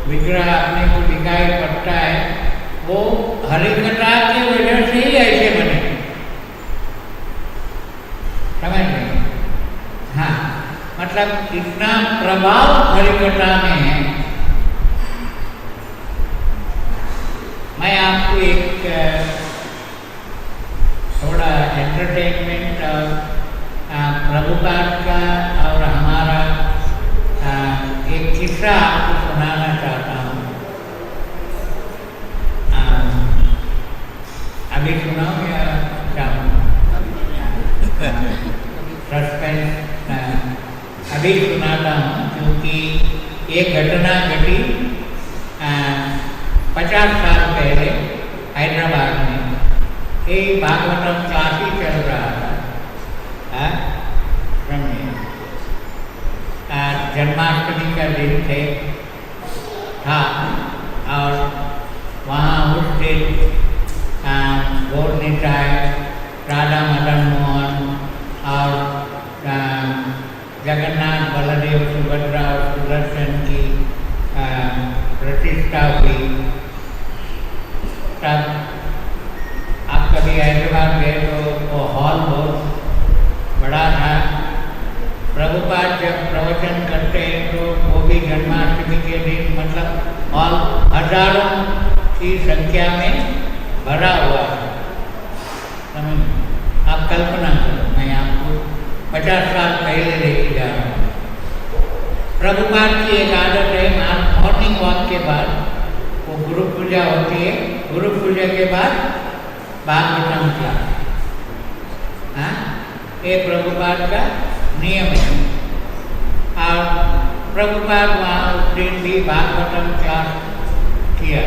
विग्रह अपने को दिखाई पड़ता है, वो हरिकथा की वजह से ही ऐसे बने, समझ गए? हाँ, मतलब इतना प्रभाव हरिकथा में है। मैं आपको एक थोड़ा एंटरटेनमेंट और प्रभुपाद का और हमारा एक किस्सा आपको सुनाना चाहता हूँ। अभी सुनाऊँ या चाहूँ? सस्पेंस अभी सुनाता हूँ, क्योंकि ये घटना घटी 50 साल पहले हैदराबाद में। ये भागवतम क्लास ही चल रहा था। समझे? जन्माष्टमी का दिन था और वहाँ उस दिन गौर निताय, राधा मदन मोहन और जगन्नाथ, बलदेव, सुभद्रा और सुदर्शन की प्रतिष्ठा हुई। तब आप कभी हैदराबाद गए तो वो हॉल बहुत बड़ा था। प्रभुपाद जब प्रवचन करते हैं तो वो भी जन्माष्टमी के दिन मतलब हॉल हजारों की संख्या में भरा हुआ है। समझ? आप कल्पना करो, मैं आपको 50 साल पहले लेके जा रहा हूँ। प्रभुपाद की एक आदत है, मॉर्निंग वॉक के बाद वो गुरु पूजा होती है, गुरु पूजा के बाद भागवतम क्लास। ये प्रभुपाद का नियम है। और प्रभुपाद वहाँ उस दिन भी भागवतम क्लास किया।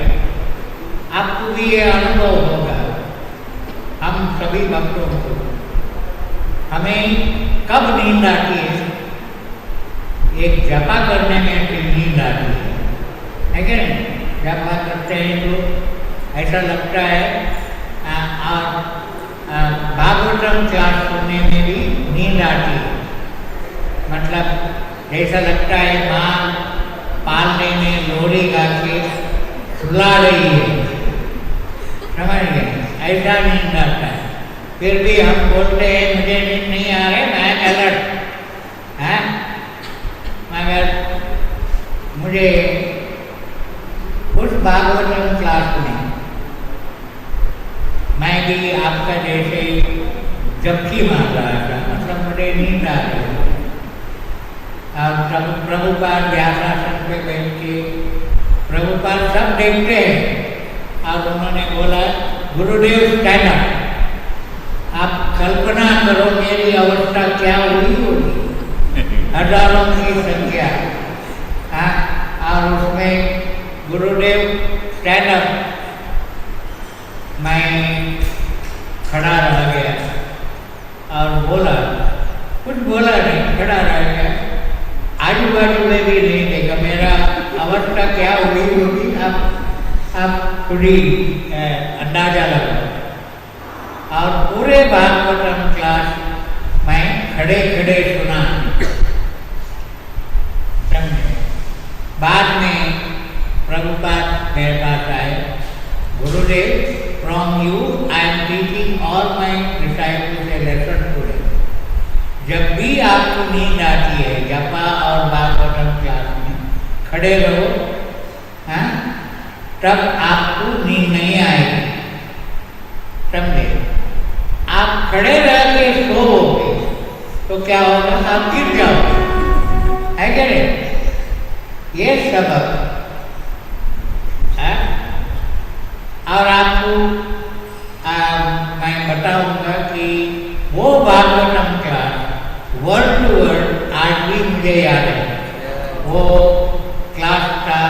आपको भी ये अनुभव होगा, हम सभी भक्तों को। हमें कब नींद आती है? एक जपा करने में नींद आती है क्या नहीं? जपा करते हैं तो ऐसा लगता है, और भागवतम क्लास सुनने में भी नींद आती है। मतलब जैसा लगता है माँ पालने में लोरी गा के सुला रही है। समझ गए? ऐसा नींद आता है। फिर भी हम बोलते हैं मुझे नींद नहीं आ रही, मैं अलर्ट है। मगर मुझे उस भागवतम क्लास में मैं भी आपका जैसे जबकि मार रहा था, मतलब मुझे नींद आ रही है। और प्रभुपाद व्यासासन पे बैठ के प्रभुपाद सब देखते हैं और उन्होंने बोला, गुरुदेव स्टैंड अप। आप कल्पना करो मेरी अवस्था क्या हुई होगी। हजारों की संख्या, और उसमें गुरुदेव स्टैंड अप। मैं खड़ा रह गया और बोला, कुछ बोला नहीं, खड़ा रह गया। आजू बाजू में भी नहीं देखा मेरा अवस्था क्या हुई होगी। आप थोड़ी अंदाजा लगा। और पूरे भागवतम क्लास मैं खड़े खड़े सुना। बाद में प्रभुपाद मेरे पास आए, गुरुदेव, from you I am teaching all my disciples A lesson today. जब भी आपको नींद आती है जपा और भागवतम क्लास में खड़े रहो, तब आपको नींद नहीं आएगी। समझे? आप खड़े रह के सोओगे तो क्या होगा? आप गिर जाओगे, है क्या नहीं? ये सबक है। और आपको मैं बताऊंगा कि वो Bhagavatam class word to word आज भी मुझे याद है। वो क्लास का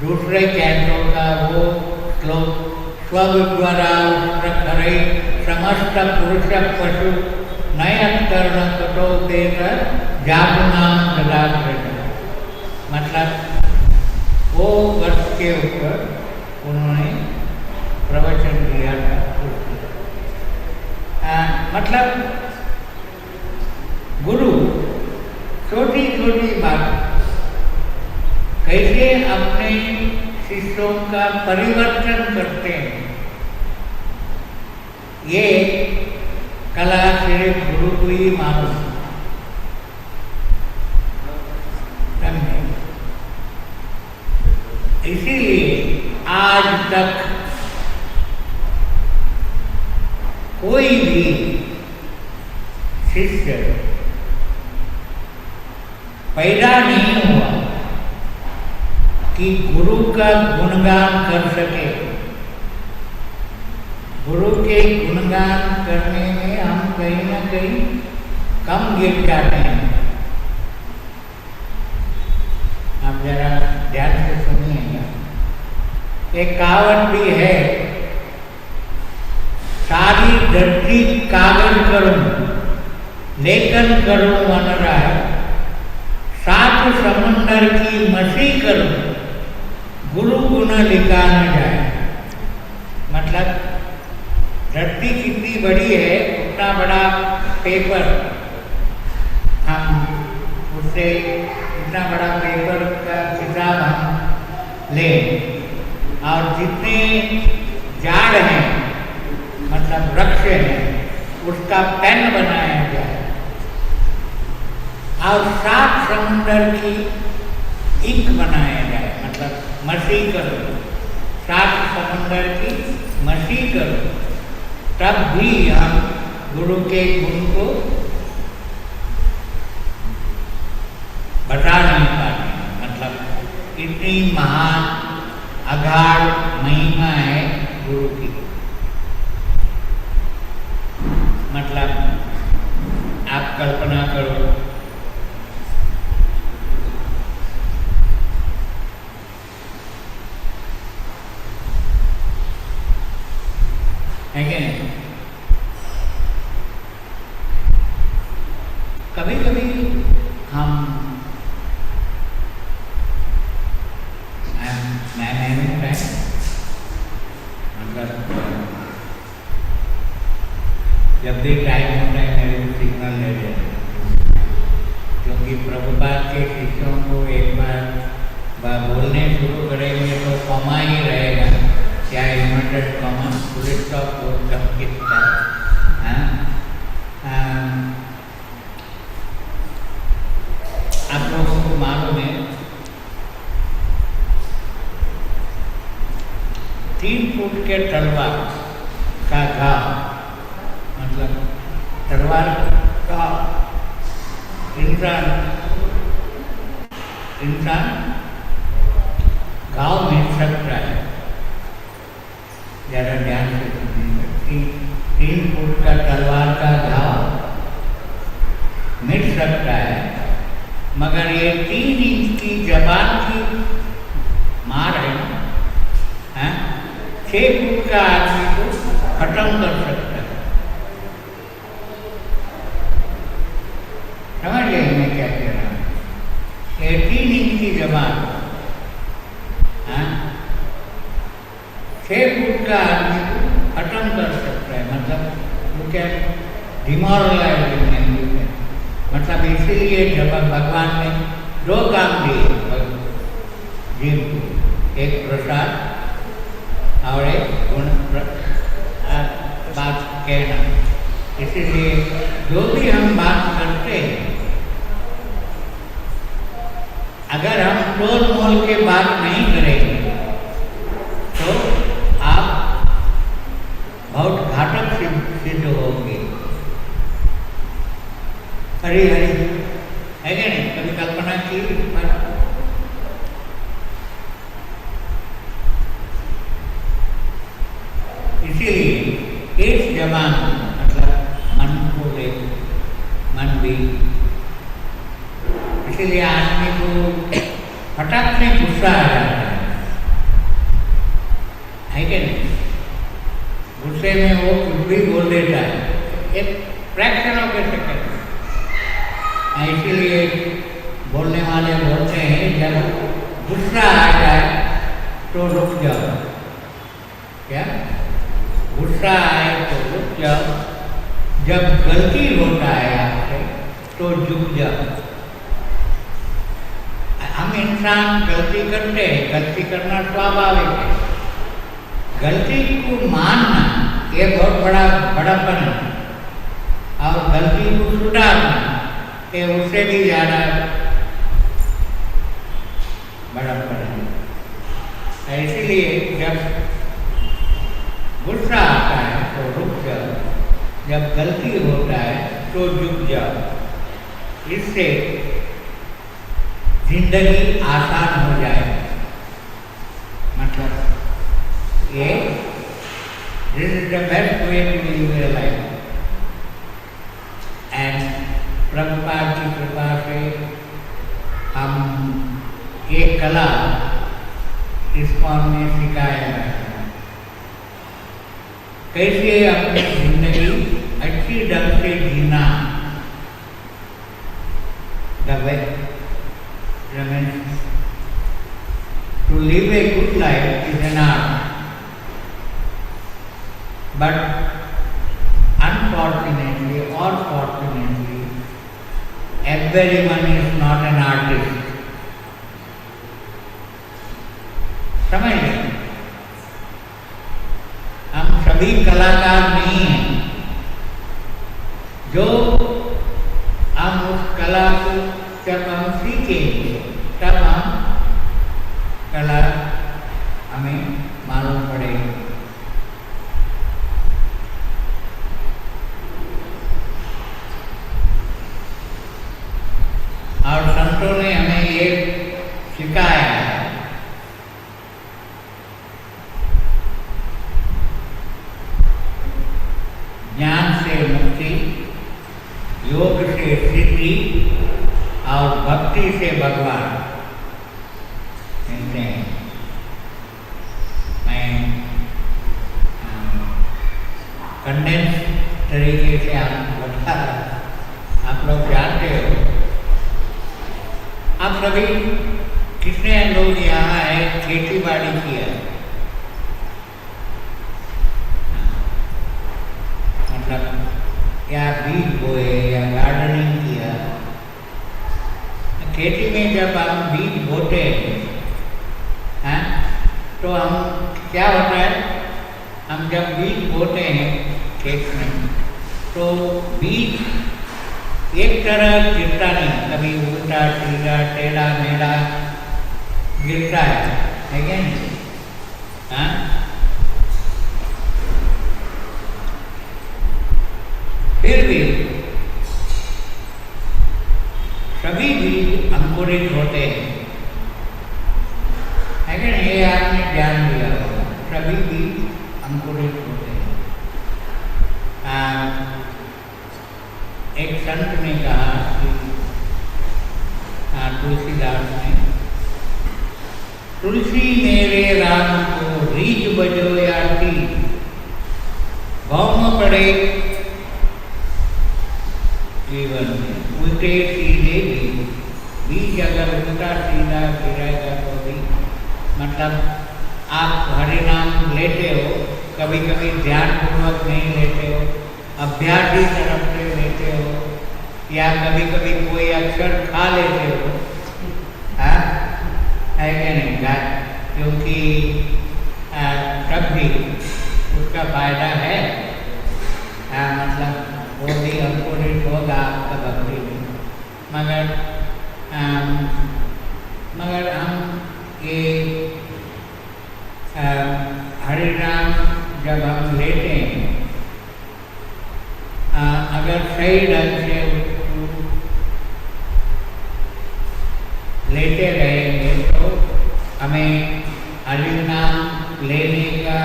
दूसरे कैंटो का वो श्लोक, स्वविद्वरा खरे समस्त पुरुष पशु नयत्कर्ण कटो पेट जागु नाम गदाग्रज। मतलब वो वर्ष के ऊपर उन्होंने प्रवचन दिया था। मतलब गुरु छोटी छोटी बात कैसे अपने शिष्यों का परिवर्तन करते हैं, ये कला सिर्फ गुरु को ही मालूम। इसीलिए आज तक कोई भी शिष्य पैदा नहीं हुआ कि गुरु का गुणगान कर सके। गुरु के गुणगान करने में हम कहीं ना कहीं कम गिर जाते हैं। आप जरा ध्यान से सुनिएगा। एक कहावत भी है, सारी धरती कागज करूं, लेखन करूं वनराय, सात समंदर की मसी करूं, गुरु गुण लिखा न जाए। मतलब धरती कितनी बड़ी है, उतना बड़ा पेपर हम उससे, इतना बड़ा पेपर का किताब हम लें, और जितने झाड़ हैं मतलब वृक्ष है उसका पेन बनाया जाए, और सात समुंदर की इंक बनाया जाए, मतलब मसी करो, सात समुंदर की मसी करो, तब भी हम गुरु के गुण को बता नहीं पाते। मतलब इतनी महान अगाध महिमा है गुरु की। मतलब आप कल्पना करो, है क्या नहीं? कभी कभी हम मतलब जब भी टाइम होता है मेरे को सिग्नल ले लेते, क्योंकि प्रभुपाद के शिष्यों को एक बार बोलने शुरू करेंगे तो कॉमा ही रहेगा, क्या इन्वर्टेड कॉमा, फुल स्टॉप को कम कितना। आप लोगों को मालूम है 3 फुट के तलवार का घाव, मतलब तलवार का इंसान घाव मिल सकता है, ज़्यादा ध्यान से सुनिए। 3 फुट का तलवार का घाव मिट सकता है, मगर ये 3 इंच की जबान की मार है ना, 6 फुट का आदमी को खत्म कर सकता है। समझ गए मैं क्या कह रहा हूँ? ये 3 इंच की जबान 6 फुट का आदमी को खत्म कर सकता है। मतलब वो क्या डिमोरलाइजिंग है। मतलब इसीलिए जब भगवान ने 2 काम दिए जीव को, एक प्रसाद और एक गुण बात कहना। इसीलिए जो भी हम बात करते हैं, अगर हम तोल मोल के बात नहीं करेंगे तो आप बहुत घातक सिद्ध होंगे। हरी हरी है क्या नहीं? कभी कल्पना की इस पर? इसीलिए इस जबान मतलब मन को ले, मन भी, इसीलिए आदमी को फटाक से गुस्सा आ जाता है क्या नहीं? गुस्से में वो कुछ भी बोल देता है, एक फ्रैक्शन ऑफ ए सेकंड। इसीलिए बोलने वाले बोलते हैं जब गुस्सा आ जाए तो रुक जाओ। क्या? गुस्सा आए तो रुक जाओ, जब गलती होता है आपसे तो झुक जाओ। हम इंसान गलती करते हैं, गलती करना स्वाभाविक है। गलती को मानना ये बहुत बड़ापन है, और गलती को सुधारना ये उससे भी ज़्यादा बड़ापन है। इसीलिए जब गुस्सा आता है तो रुक जाओ, जब गलती होता है तो झुक जाओ। इससे जिंदगी आसान हो जाए। मतलब ये this is the best way to live your life. And Prabhupada की कृपा से हम ये कला इस्कॉन में सिखाया जाता है। कैसे अपनी जिंदगी अच्छी ढंग से जीना, the way remains to live a good life is an art, but unfortunately or fortunately everyone is not an artist. समझ गए? हम सभी कलाकार नहीं हैं। जो हम उस कला को जब हम सीखेंगे तब हम कला हमें मालूम पड़ेगी। और संतों ने हमें ये सिखाया है। ज्ञान से मुक्ति, योग से सिद्धि और भक्ति से भगवान कहते हैं। मैं कंडेंस तरीके से आपको बता रहा, आप लोग जानते हो। आप सभी कितने लोग यहाँ है खेती बाड़ी किया, मतलब या बीज बोए या गार्डनिंग किया। खेती में जब हम बीज बोते हैं तो हम क्या होता है, हम जब बीज बोते हैं खेत में तो बीज एक तरह गिरता नहीं, कभी उल्टा सीधा टेढ़ा मेढ़ा गिरता है क्या नहीं? हाँ, फिर भी सभी बीज अंकुरित होते हैं, है क्या नहीं? ये आपने ध्यान दिया होगा, सभी बीज अंकुरित होते हैं। एक संत ने कहा कि तुलसीदास ने, तुलसी मेरे राम को रीझ बजो या तीज, भौम पड़े जीवन में उल्टे सीधे बीज अगर उल्टा सीधा गिरेगा तो भी, मतलब आप हरि नाम लेते हो, कभी कभी ध्यानपूर्वक नहीं लेते हो, अभ्यासी तरफ से लेते हो, या कभी कभी कोई अक्षर खा लेते हो, हाँ है क्या नहीं? क्योंकि तब भी उसका फायदा है, मतलब वो भी अंकुरित होगा आपका भक्ति में। मगर हम ये हरि नाम जब हम लेते हैं, अगर सही ढंग से लेते रहेंगे तो हमें हरि नाम लेने का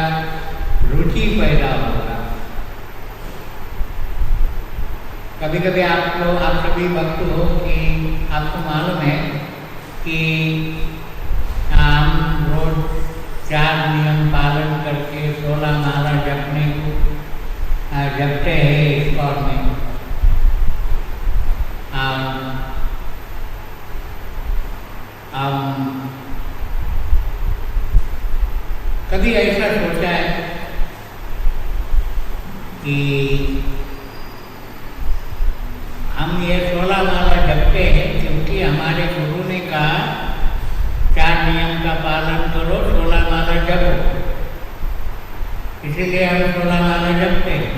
रुचि पैदा होगा। कभी कभी आप सभी भक्त हो कि आपको मालूम है कि हम रोज 4 नियम पालन करके 16 माला जपने को जपते हैं ईश्वर में। कभी ऐसा सोचा है कि हम ये 16 माला जपते हैं क्योंकि हमारे गुरु ने कहा 4 नियम का पालन करो, 16 माला जपो, इसीलिए हम 16 माला जपते हैं,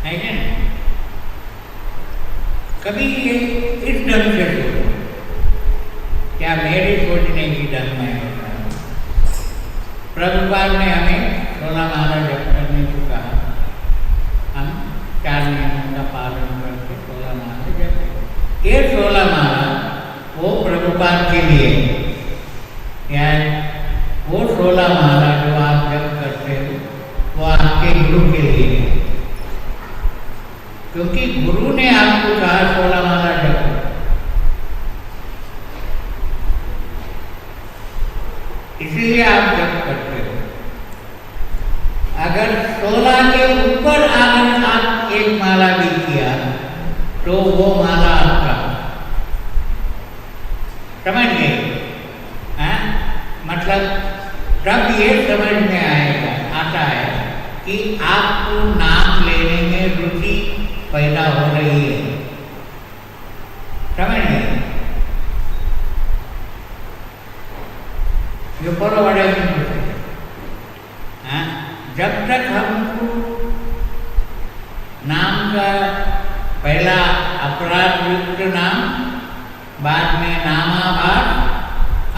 है क्या? कभी ये इस ढंग से सोचो, क्या मेरे सोचने की ढंग में होता है? प्रभुपाद ने हमें 16 माला जप करने को कहा, हम 4 नियमों का पालन करके 16 माला जपते। ये 16 माला वो प्रभुपाद के लिए, या वो 16 माला जो आप जप करते हो वो आपके गुरु के लिए है, क्योंकि गुरु ने आपको कहा 16 माला जपो। इसीलिए आप जप करते हो। अगर 16 माला भी किया तो वो माला आपका, समझ गए? हाँ, मतलब तब ये समझ में आएगा, आता है कि आपको नाम लेने में रुचि पैदा हो रही है, समझ गए? You follow what I mean to say? हाँ, जब तक हमको नाम का पहला अपराध युक्त नाम, बाद में नामाभास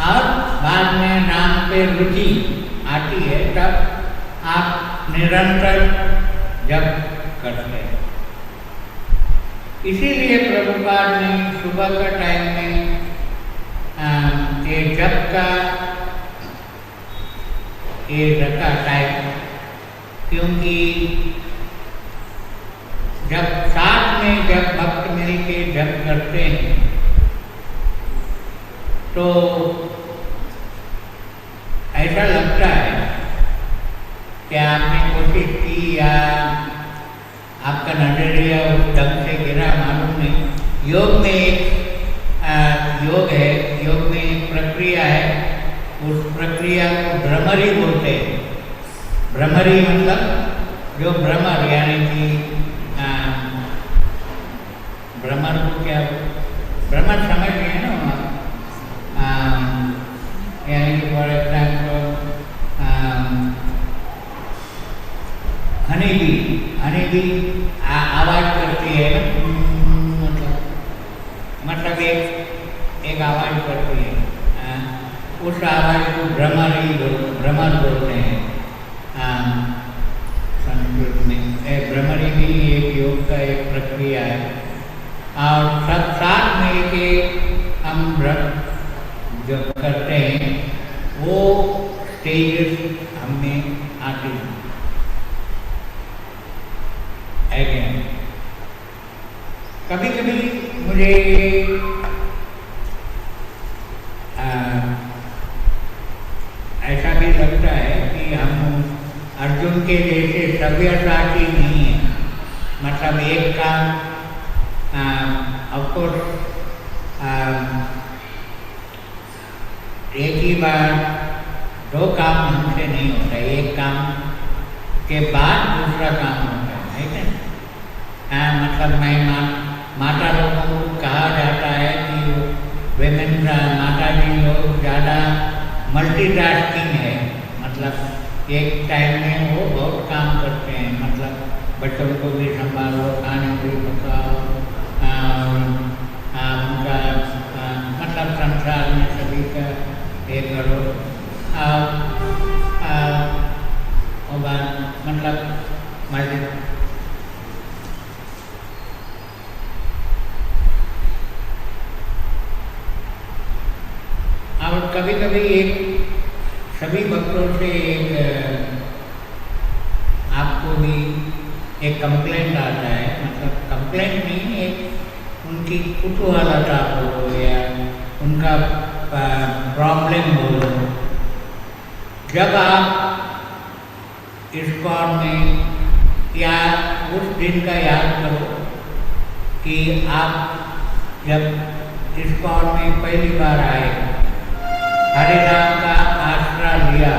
और बाद में नाम पे रुचि आती है, तब आप निरंतर जप करते हैं। इसीलिए प्रभुपाद ने सुबह का टाइम में ये जप का ये रखा टाइम, क्योंकि जब साथ में जब भक्त मिलके जप करते हैं तो ऐसा लगता है कि आपने कोशिश की या आपका नजरिया उस ढंग से गिरा, मालूम नहीं। योग में एक योग है, योग में एक प्रक्रिया है, उस प्रक्रिया को भ्रमरी बोलते हैं। भ्रमरी मतलब जो भ्रमर, यानी कि भ्रमर को क्या, भ्रमर समझ गए ना, यानी कि फॉर एग्जाम्पल हनी भी आवाज करती है ना, मतलब एक आवाज करती है, उस आवाज को भ्रमर बोलते हैं संस्कृत में। भ्रमरी भी एक योग का एक प्रक्रिया है, और सब साथ मिल के हम जो करते हैं वो स्टेजेस हमें आती हैं। कभी कभी मुझे ऐसा भी लगता है कि हम अर्जुन के जैसे सव्यसाची नहीं है, मतलब एक काम ऑफकोर्स एक ही बार दो काम हमसे नहीं होता, एक काम के बाद दूसरा काम होता है क्या? मतलब मैं माता लोगों को कहा जाता है कि वेमेन माता जी लोग ज़्यादा मल्टीटास्किंग है, मतलब एक टाइम में वो बहुत काम करते हैं, मतलब बच्चों को भी संभालो, खाने भी पकाओ, उनका मतलब संसार में सभी का ये करो, मतलब और कभी कभी एक सभी भक्तों से एक आपको भी एक कंप्लेंट आता है, मतलब कंप्लेंट नहीं, एक उनकी कुतूहलता बोलो या उनका प्रॉब्लम बोलो। जब आप इस्कॉन में या उस दिन का याद करो कि आप जब इस्कॉन में पहली बार आए, हरे राम का आश्रय लिया,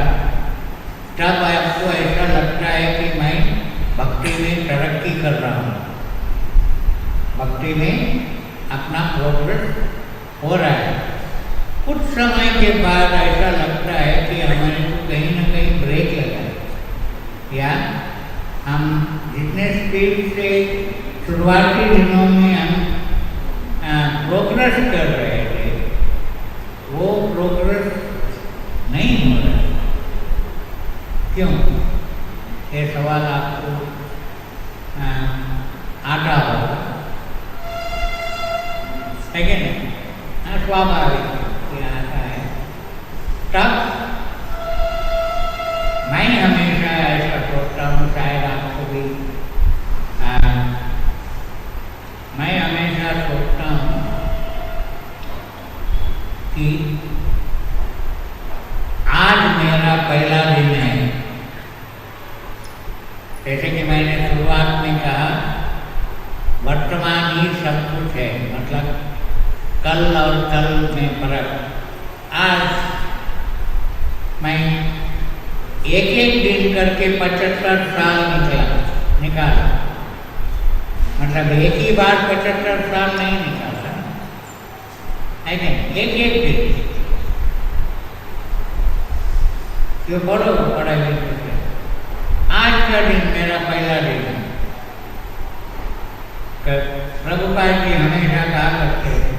तब आपको ऐसा लगता है कि मैं भक्ति में तरक्की कर रहा हूँ, भक्ति में अपना प्रोग्रेस हो रहा है। कुछ समय के बाद ऐसा लगता है कि हमारे को कहीं ना कहीं ब्रेक लगा है, या हम जितने स्पीड से शुरुआती दिनों में हम प्रोग्रेस कर रहे थे, वो प्रोग्रेस नहीं हो रहा है। क्यों? ये सवाल आपको आता होगा, है क्या नहीं? स्वाभाविक आता है। तब मैं हमेशा ऐसा सोचता हूँ, शायद आपको भी मैं हमेशा सोचता हूँ कि आज मेरा पहला दिन है। जैसे कि मैंने शुरुआत में कहा ही सब कुछ है, मतलब कल और कल में फर्क। आज मैं एक एक दिन करके 75 साल निकाला, मतलब एक ही बार 75 साल नहीं निकाला है नहीं, एक एक दिन जो बोलो पढ़ाई लिखाई। आज का दिन मेरा पहला दिन है। प्रभुपाद जी हमेशा कहा करते हैं,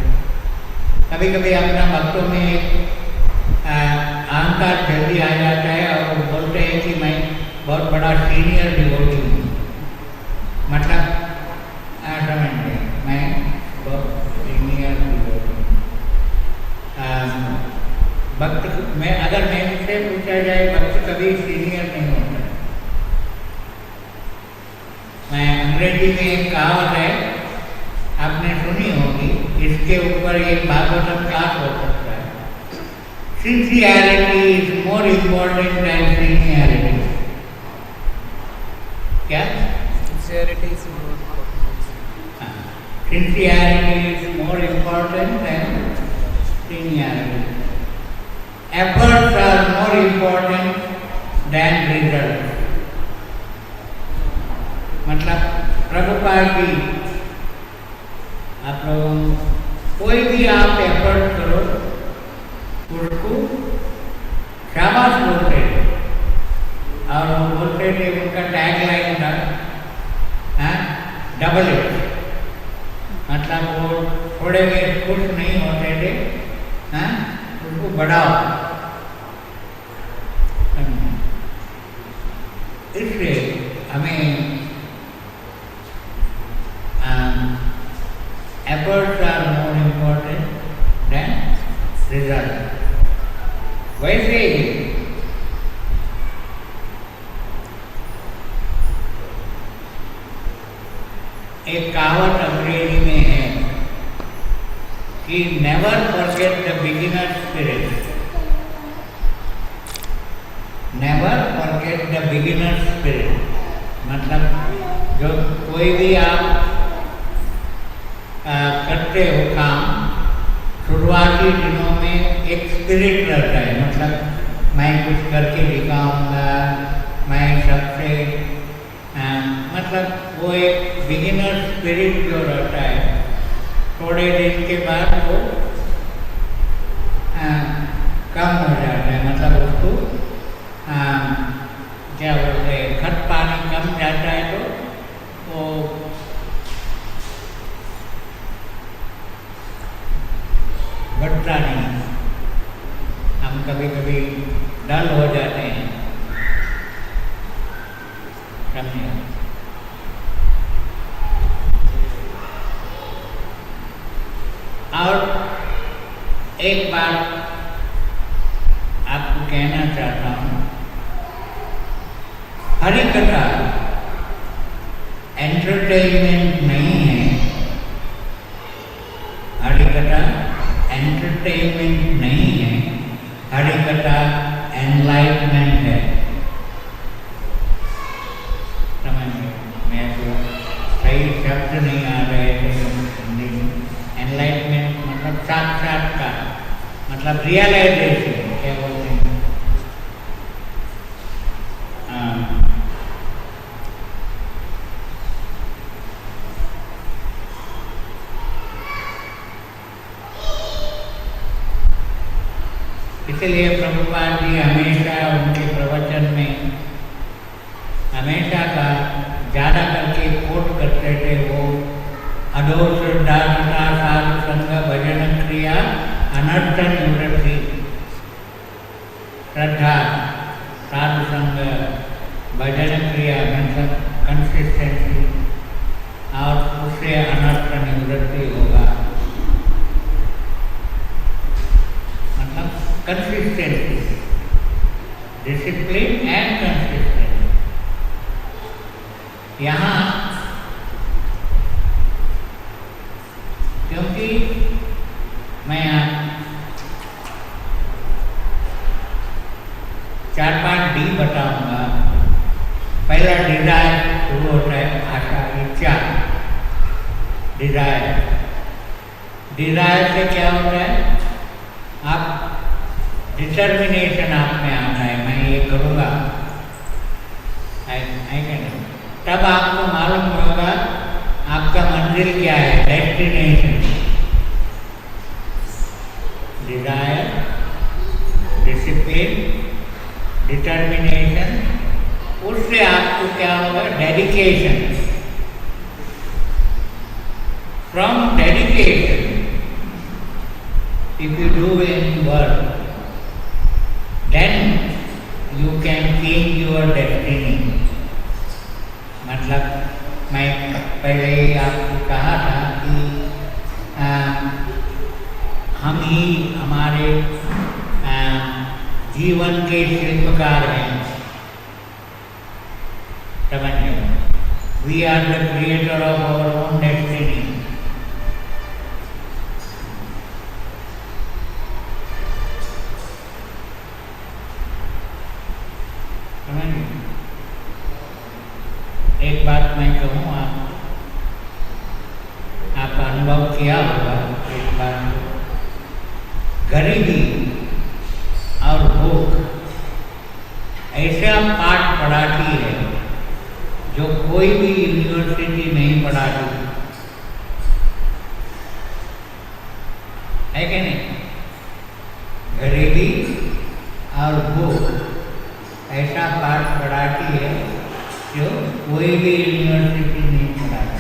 कभी कभी अपना भक्तों में अहंकार जल्दी आ जाता है और वो बोलते हैं कि मैं बहुत बड़ा सीनियर डिवोटी हूँ, मतलब समझ मैं बहुत सीनियर डिवोटी हूँ। भक्त में अगर मेरे से पूछा जाए भक्त कभी सीनियर नहीं होता। मैं अंग्रेजी में एक कहावत है, आपने सुनी होगी, इसके ऊपर एक भागवतम क्लास हो सकता है। Sincerity is more important than seniority. क्या? Sincerity is more important. Sincerity is more important than seniority. Efforts are more important than results. मतलब प्रभुपाद जी, आप लोग कोई भी आप एफर्ट करो उसको शाबाश बोलते थे, और वो बोलते थे, उनका टैग लाइन था डबल इट, मतलब वो थोड़े में खुश नहीं होते थे, उसको बढ़ाओ। इसलिए हमें efforts are more important than result. वैसे ही एक कहावत अंग्रेजी में है कि never forget the beginner spirit. Never forget the beginner spirit. मतलब जो कोई भी आप करते हो काम, शुरुआती दिनों में एक स्पिरिट रहता है, मतलब मैं कुछ करके दिखाऊंगा, मैं सबसे मतलब वो एक बिगिनर स्पिरिट जो रहता है, थोड़े दिन के बाद वो कम हो जाता है, मतलब उसको क्या बोलते हैं, खत पानी कम जाता है तो वो बढ़ता नहीं। हम कभी कभी डल हो जाते हैं, समझे? और एक बात आपको कहना चाहता हूँ, हरिकथा एंटरटेनमेंट नहीं है, हरिकथा एंटरटेनमेंट नहीं है, हरिकथा एनलाइटमेंट है। समझिए, मैं तो सही शब्द नहीं आ रहे थे हिंदी में। एनलाइटमेंट मतलब साक्षात्कार, मतलब रियलाइजेशन, क्या बोलते हैं, इसलिए प्रभुपाद जी हमेशा उनके प्रवचन में हमेशा का ज़्यादा करके कोट करते थे, वो अदोष दासता साधु संग भजन क्रिया अनर्थ निवृत्ति। श्रद्धा, साधु संग, भजन क्रिया मतलब कंसिस्टेंसी, और उससे अनर्थ निवृत्ति होगा, मतलब कंसिस्टेंसी, डिसिप्लिन एंड कंसिस्टेंसी। यहाँ क्योंकि मैं यहाँ 4-5 डी बताऊंगा। पहला डिजायर शुरू होता है आशा, इच्छा। डिजायर। डिजायर से क्या होता है, आप डिटर्मिनेशन आप में आता है, मैं ये करूँगा, है कि नहीं? तब आपको मालूम होगा आपका मंजिल क्या है, डेस्टिनेशन। डिजायर, डिसिप्लिन, डिटर्मिनेशन, उससे आपको क्या होगा, dedication. From dedication, if you do any work, then you can change your destiny. मतलब मैं पहले ही आपको कहा था कि हम ही हमारे जीवन के शिल्पकार हैं, समझे? We are the creator of our own destiny. एक बात मैं कहूँ, आप अनुभव किया होगा, एक बार गरीबी और भूख ऐसा पाठ पढ़ाती है जो कोई भी यूनिवर्सिटी नहीं पढ़ाती, है कि नहीं? गरीबी और भूख ऐसा पाठ पढ़ाती है जो कोई भी यूनिवर्सिटी नहीं पढ़ाती,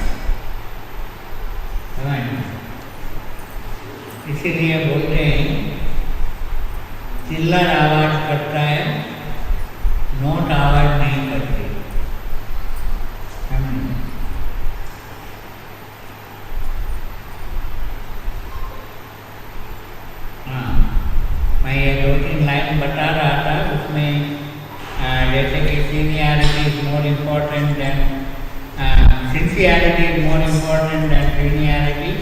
इसीलिए बोलते हैं चिल्लर आवाज करता है, नोट आवाज नहीं करती। हाँ, मैं ये 2-3 लाइन बता रहा था, उसमें जैसे कि seniority is more important than sincerity is more important than seniority,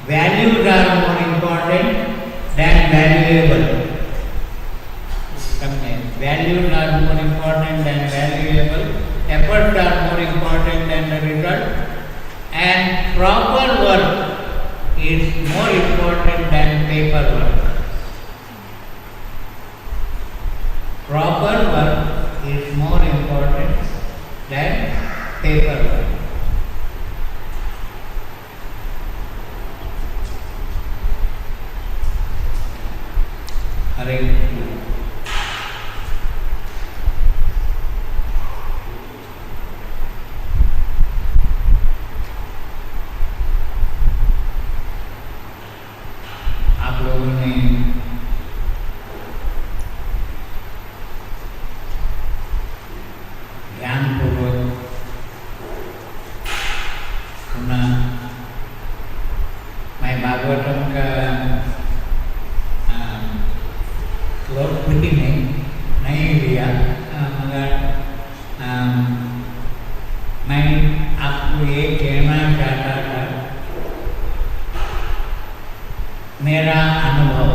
values are more important than valuable. समझे? Values are more important than valuable, efforts are more important than the result, and proper work is more important than paper work. Proper work is more important than paper work. Hare Krishna. आप लोगों ने भागवतम का श्लोक भी नहीं लिया, मगर मैं आपको ये कहना चाहता था, मेरा अनुभव,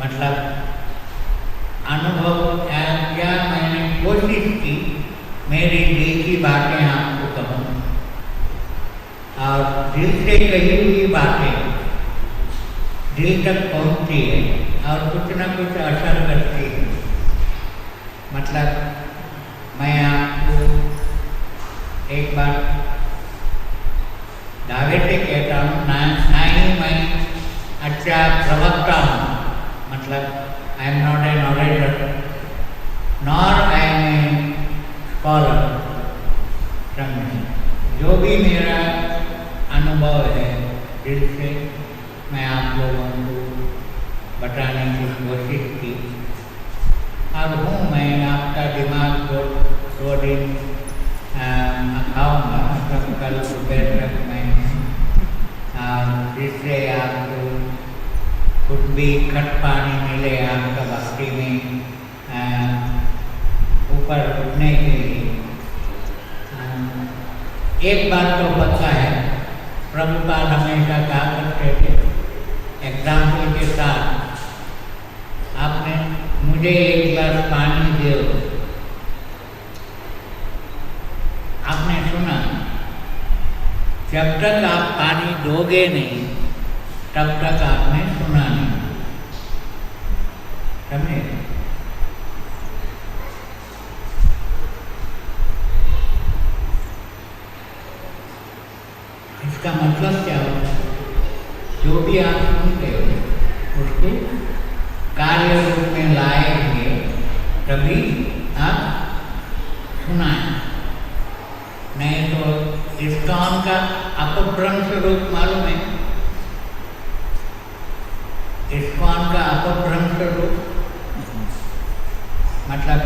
मतलब अनुभव क्या मैंने कोशिश की मेरी दिल की बातें आपको कहूँ, और दिल से कही हुई बातें दिल तक पहुँचती है और कुछ न कुछ असर करती है। मतलब मैं आपको एक बार दावे से कहता हूँ, ना ही मैं अच्छा प्रवक्ता हूँ, मतलब I am not a knowledger nor I am a scholar. जो भी मेरा अनुभव है दिल से मैं आप लोगों को बताने की कोशिश की, और हूँ मैं आपका दिमाग को 2 दिन खाऊँगा, सब कल सुबह तक मैं, जिससे आपको कुछ भी खट पानी मिले आपका भक्ति में ऊपर उठने के लिए। एक बात तो पक्का है, प्रभुपाद हमेशा कहा करते थे एग्जाम्पल के साथ, आपने मुझे एक गिलास पानी दो, आपने सुना जब तक आप पानी दोगे नहीं तब तक आपने सुना नहीं। समझे? इसका मतलब क्या होता है? जो भी आप सुनते हो उसको कार्य रूप में लाएंगे तभी आप सुनाएं। नहीं तो इस्कॉन का अपभ्रंश रूप मालूम है? इस्कॉन का अपभ्रंश रूप मतलब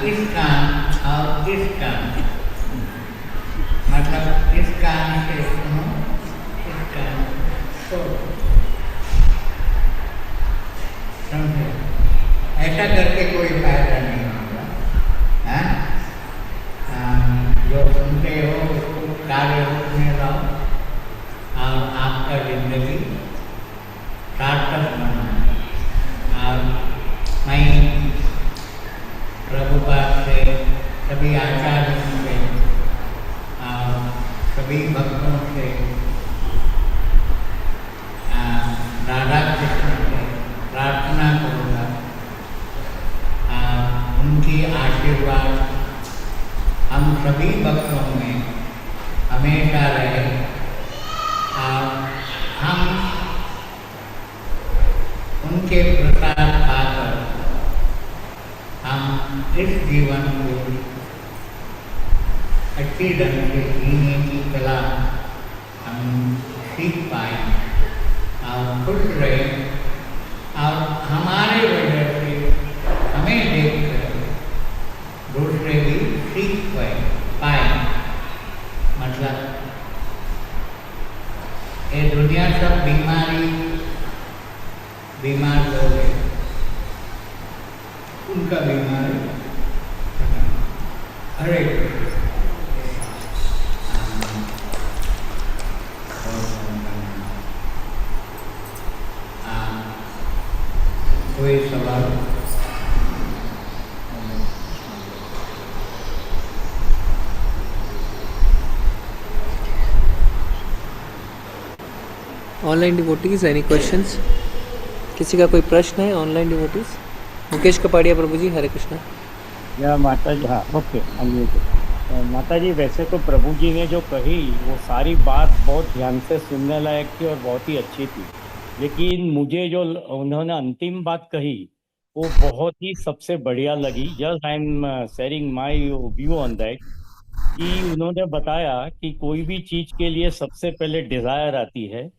इस कान और इस कान, मतलब इस कान से सुनो, इस कान छोड़ो। समझे? ऐसा करके कोई फायदा नहीं होगा। जो सुनते हो उसको कार्य रूप में लाओ और आपका जिंदगी सार्थक बना। और मैं प्रभुपाद से, सभी आचार्यों से और सभी भक्तों से, राधा कृष्ण से प्रार्थना करूँगा उनकी आशीर्वाद हम सभी भक्तों में हमेशा रहे और हम उनके प्रसाद पाकर हम इस जीवन को अच्छी ढंग से जीने की कला हम सीख पाए और खुश रहे और हमारे वजह से हमें देखकर दूसरे भी सीख पाए। मतलब ये दुनिया सब बीमार लोग हैं, उनका बीमारी हरे कोई सवाल? Online devotees any questions? किसी का कोई प्रश्न है ऑनलाइन डिवोटीज? मुकेश कपाड़िया प्रभु जी, हरे कृष्णा। या माता जी, हाँ ओके। माता जी, वैसे तो प्रभु जी ने जो कही वो सारी बात बहुत ध्यान से सुनने लायक थी और बहुत ही अच्छी थी, लेकिन मुझे जो उन्होंने अंतिम बात कही वो बहुत ही सबसे बढ़िया लगी। Just I am sharing my view on that कि उन्होंने बताया कि कोई भी चीज के लिए सबसे पहले डिजायर आती है।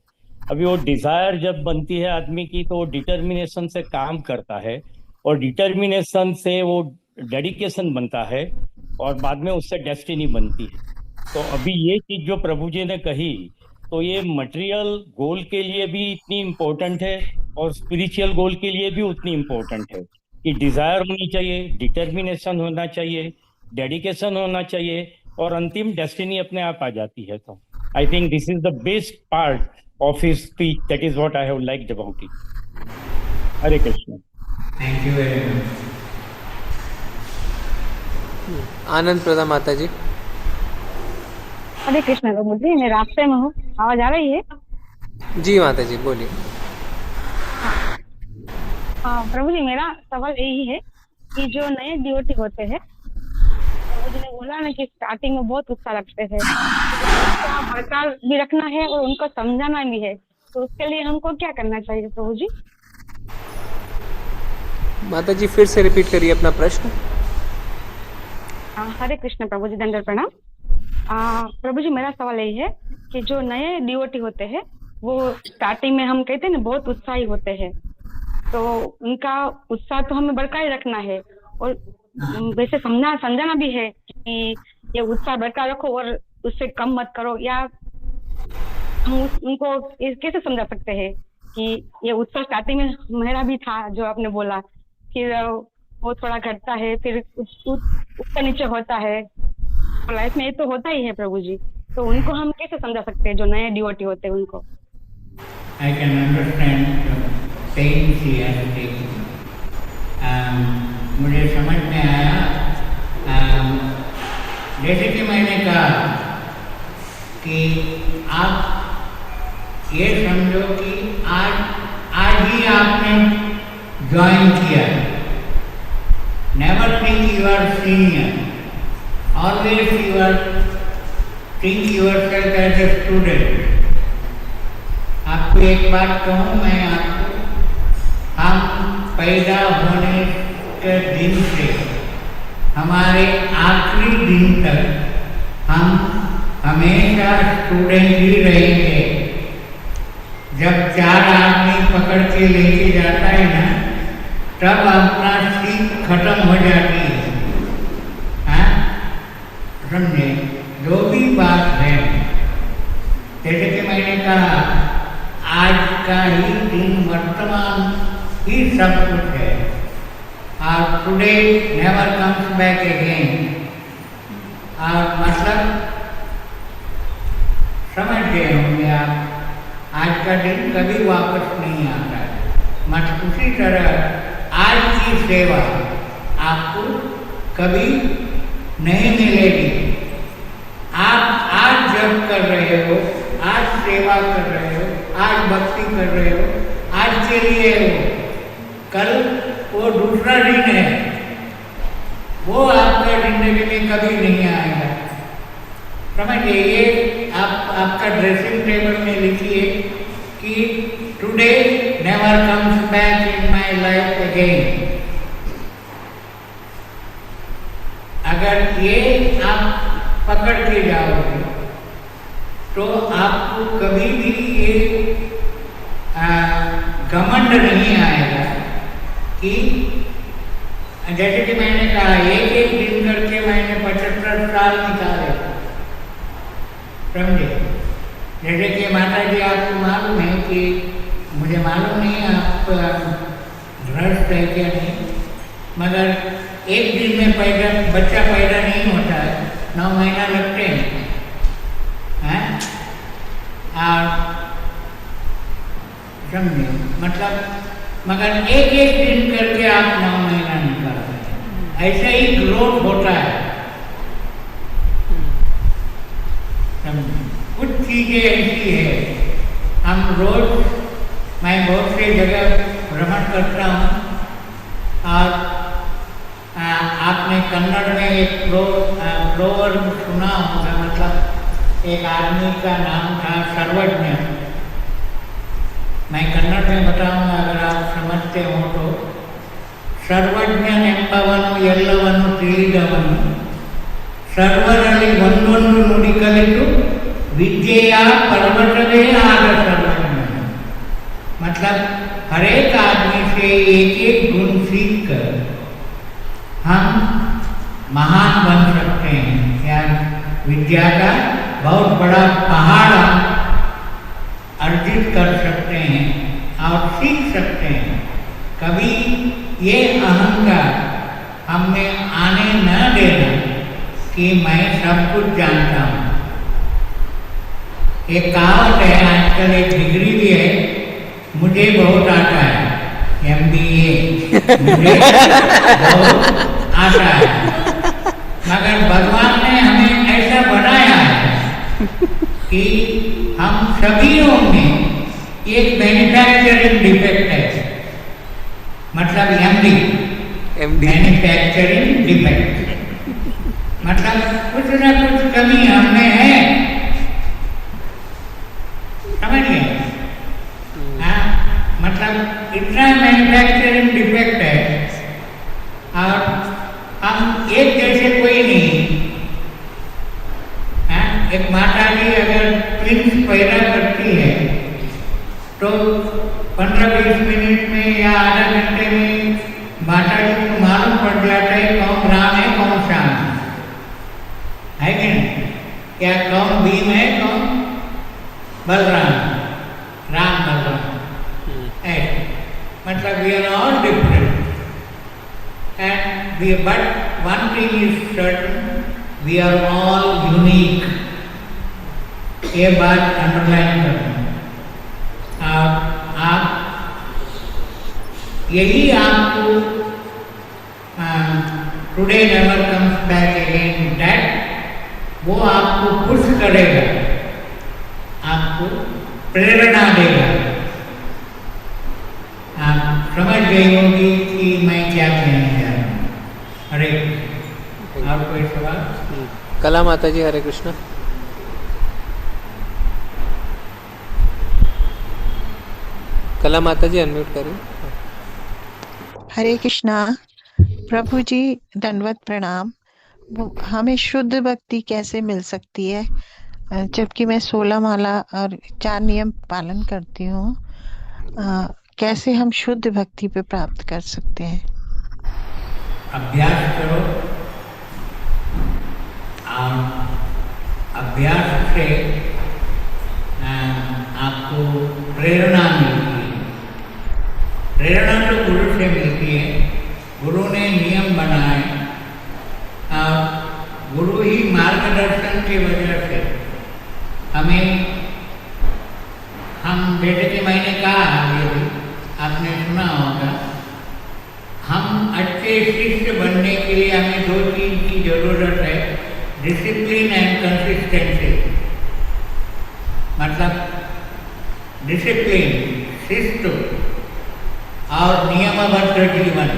अभी वो डिजायर जब बनती है आदमी की तो वो डिटर्मिनेशन से काम करता है और डिटर्मिनेशन से वो डेडिकेशन बनता है और बाद में उससे डेस्टिनी बनती है। तो अभी ये चीज जो प्रभु जी ने कही तो ये मटेरियल गोल के लिए भी इतनी इम्पोर्टेंट है और स्पिरिचुअल गोल के लिए भी उतनी इम्पोर्टेंट है कि डिजायर होनी चाहिए, डिटर्मिनेशन होना चाहिए, डेडिकेशन होना चाहिए और अंतिम डेस्टिनी अपने आप आ जाती है। तो I think this is the best part of his speech. That is what I have liked about it. Hare Krishna. Thank you very much. आनंद प्रदा माता जी। हरे कृष्ण प्रभु जी, मैं रास्ते में हूँ, आवाज आ रही है? जी माता जी बोलिए। हाँ प्रभु जी, मेरा सवाल यही है कि जो नए डिवोटी होते हैं, प्रभु जी ने बोला ना कि स्टार्टिंग में बहुत उत्साह रखते हैं, उसका बरकरार भी रखना है और उनको समझाना भी है, तो उसके लिए हमको क्या करना चाहिए प्रभु जी? माता जी फिर से रिपीट करिए अपना प्रश्न। हरे कृष्ण प्रभु जी, दंडवत प्रणाम। प्रभु जी, मेरा सवाल यही है कि जो नए डिवोटी होते हैं वो स्टार्टिंग में हम कहते हैं ना बहुत उत्साही होते हैं, तो उनका उत्साह तो हमें बरकरार रखना है और वैसे समझाना भी है कि ये उत्साह बरकरार रखो और उससे कम मत करो, या हम उनको कैसे समझा सकते हैं कि ये उत्साह स्टार्टिंग में मेरा भी था जो आपने बोला, फिर वो थोड़ा घटता है, फिर ऊपर नीचे होता है, लाइफ में ये तो होता ही है प्रभु जी, तो उनको हम कैसे समझा सकते हैं जो नए डिवोटी होते हैं उनको? I can understand the pain she has taken. मुझे समझ में आया, जैसे कि मैंने कहा कि आप ये समझो कि आज ही आपने ज्वाइन किया। Never think you are senior, always you are think yourself as a student. आपको एक बात कहूँ मैं आपको, हम पैदा होने के दिन से हमारे आखिरी दिन तक हम हमेशा स्टूडेंट ही रहेंगे। जब 4 आदमी पकड़ के लेके जाता है ना, तब अपना सीख खत्म हो जाती है। हाँ, समझे? जो भी बात है, जैसे कि मैंने कहा, आज का ही दिन, वर्तमान ही सब कुछ है। और today never comes back again. और मतलब समझ गए होंगे आप, आज का दिन कभी वापस नहीं आता है। मत उसी तरह आज की सेवा आपको कभी नहीं मिलेगी। आप आज जब कर रहे हो, आज सेवा कर रहे हो, आज भक्ति कर रहे हो, आज के लिए हो, कल वो दूसरा दिन है, वो आपका जिंदगी में कभी नहीं आएगा। समझिए, ये आपका ड्रेसिंग टेबल में लिखिए कि today never comes back in my life again. अगर ये आप पकड़ के जाओगे तो आपको कभी भी ये घमंड नहीं आएगा कि जैसे कि मैंने कहा, एक दिन करके मैंने 75 साल निकाले। समझे? जैसे कि माता जी, आपको मालूम है कि मुझे मालूम नहीं आप भ्रष्ट है क्या नहीं, मगर एक दिन में बच्चा पैदा नहीं होता है, 9 महीना लगते हैं। और समझे? मतलब मगर एक दिन करके आप 9 महीना निकालते हैं। ऐसे ही ग्रोथ होता है। कुछ चीज़ें ऐसी है, हम रोज, मैं बहुत सी जगह भ्रमण करता हूँ, और आपने कन्नड़ में एक प्रोवर्ब सुना होगा। मतलब एक आदमी का नाम था सर्वज्ञ। मैं कन्नड़ में बताऊंगा, अगर आप समझते हो तो। सर्वज्ञನೆಂಬವನು ಎಲ್ಲವನ್ನು ತಿಳಿದವನು, ಸರ್ವರಲ್ಲಿ ಒಂದೊಂದು ನುಡಿ ಕಲಿತು विद्या पर्वतवे आग सर्वज्ञ। मतलब हर एक आदमी से एक एक गुण सीख कर हम महान बन सकते हैं, या विद्या का बहुत बड़ा पहाड़ अर्जित कर सकते हैं और सीख सकते हैं। कभी ये अहंकार हमें आने न देना कि मैं सब कुछ जानता हूँ। एक कहावत है, आजकल एक डिग्री भी है, मुझे बहुत आता है, MBA मुझे बहुत आता है। मगर भगवान ने हमें ऐसा बनाया है कि हम सभीयों में एक मैन्युफैक्चरिंग डिफेक्ट है। मतलब MD मैन्युफैक्चरिंग डिफेक्ट, मतलब कुछ न कुछ कमी हमें है। समझिए? हाँ, मतलब इतना मैन्युफैक्चरिंग डिफेक्ट है, और हम एक जैसे कोई नहीं। हाँ, एक माता जी अगर ट्विंस पैदा करती है तो 15-20 मिनट में या आधा घंटे में माता जी को मालूम पड़ जाता है कौन राम है कौन श्याम है कि नहीं? क्या कौन भीम है कौन बलराम, राम बलराम है। मतलब we are all different, and but one thing is certain, we are all unique. ये बात अंडरलाइन करना। आप यही आपको today never comes back again, that वो आपको पुश करेगा आपको प्रेरणा देगा। आप समझ गई होगी कि मैं क्या कहने जा रहा हूँ। हरे कृष्ण। और कोई सवाल? कला माता जी, हरे कृष्ण। कला माता जी अनम्यूट करें। हरे कृष्णा। प्रभु जी दंडवत प्रणाम। हमें शुद्ध भक्ति कैसे मिल सकती है, जबकि मैं 16 माला और 4 नियम पालन करती हूँ? कैसे हम शुद्ध भक्ति पे प्राप्त कर सकते हैं? अभ्यास करो और अभ्यास से आपको प्रेरणा मिलती है। प्रेरणा तो गुरु से मिलती है। गुरु ने नियम बनाए और गुरु ही मार्गदर्शन की वजह से हम जैसे कि मैंने कहा, ये भी आपने सुना होगा, हम अच्छे शिष्य बनने के लिए हमें 2 चीज की जरूरत है, डिसिप्लिन एंड कंसिस्टेंसी। मतलब डिसिप्लिन, शिस्त और नियमबद्ध जीवन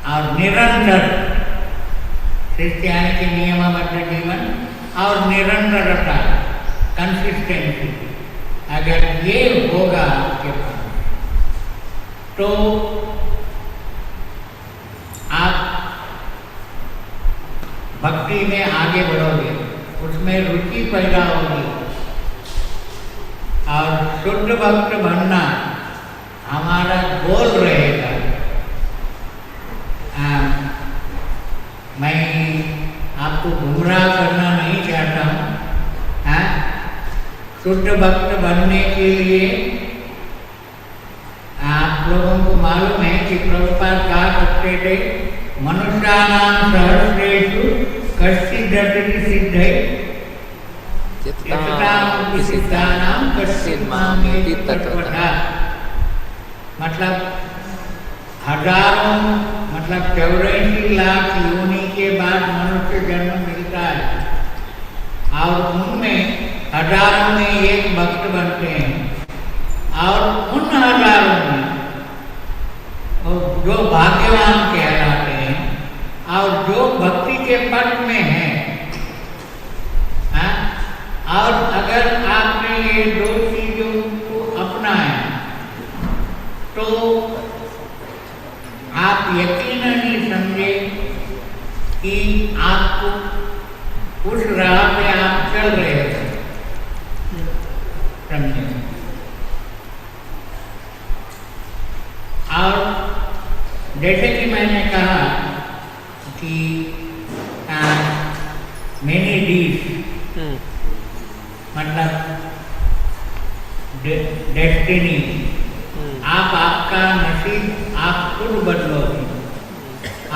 और निरंतर, शिष्ट यानी कि नियमबद्ध जीवन और निरंतरता, कंसिस्टेंसी। अगर ये होगा आपके पास तो आप भक्ति में आगे बढ़ोगे, उसमें रुचि पैदा होगी और शुद्ध भक्त बनना हमारा गोल रहेगा। मैं आपको गुमराह करना नहीं चाहता हूँ। शुद्ध भक्त बनने के लिए आप लोगों को मालूम है कि प्रभुपाद कहा करते थे, मनुष्यानां सहस्रेषु कश्चिदपि सिद्धे यततामपि सिद्धानां कश्चित् मामेति तत्त्वतः। मतलब हजारों, मतलब 84 लाख योनि के बाद मनुष्य जन्म मिलता है और उनमें हजारों में एक भक्त बनते हैं और उन हजारों में जो भाग्यवान कहलाते हैं और जो भक्ति के पथ में है। और अगर आपने ये 2 चीजों को अपनाया तो आप यकीनन ही समझे कि आपको उस राह पे आप चल रहे हैं। समझे? और जैसे कि मैंने कहा कि मेनी डीज, मतलब डेस्टिनी, आपका नसीब आप खुद बदलोगे।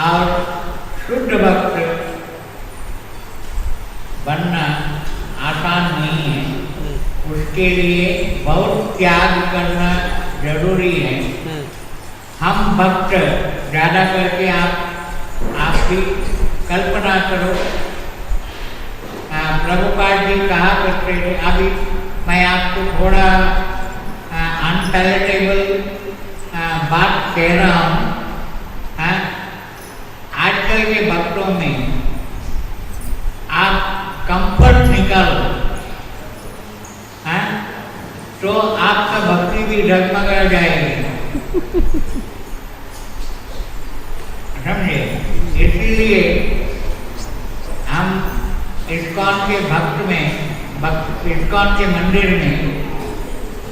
और शुद्ध भक्त बनना आसान नहीं है, उसके लिए बहुत त्याग करना जरूरी है। हम भक्त ज़्यादा करके आप भी कल्पना करो, प्रभुपाद जी कहा करते थे, अभी मैं आपको थोड़ा अनपैलेटेबल बात कह रहा हूँ। आजकल के भक्तों में आप कंफर्ट निकालो, तो आपका भक्ति भी डगमगा जाएगी। समझे? इसीलिए हम इस्कॉन के भक्त में, इस्कॉन के मंदिर में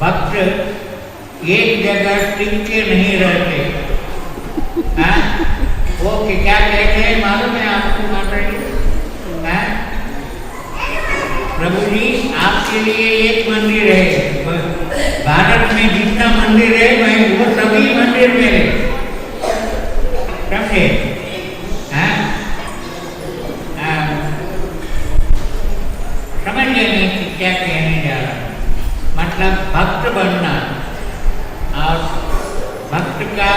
भक्त एक जगह टिक के नहीं रहते। वो क्या कहते हैं मालूम है आपको माता जी? प्रभु जी आपके लिए एक मंदिर है, भारत में जितना मंदिर है वह वो सभी मंदिर में है। समझे? समझ गए नहीं कि क्या कहने जा रहा हूँ? मतलब भक्त बनना और भक्त का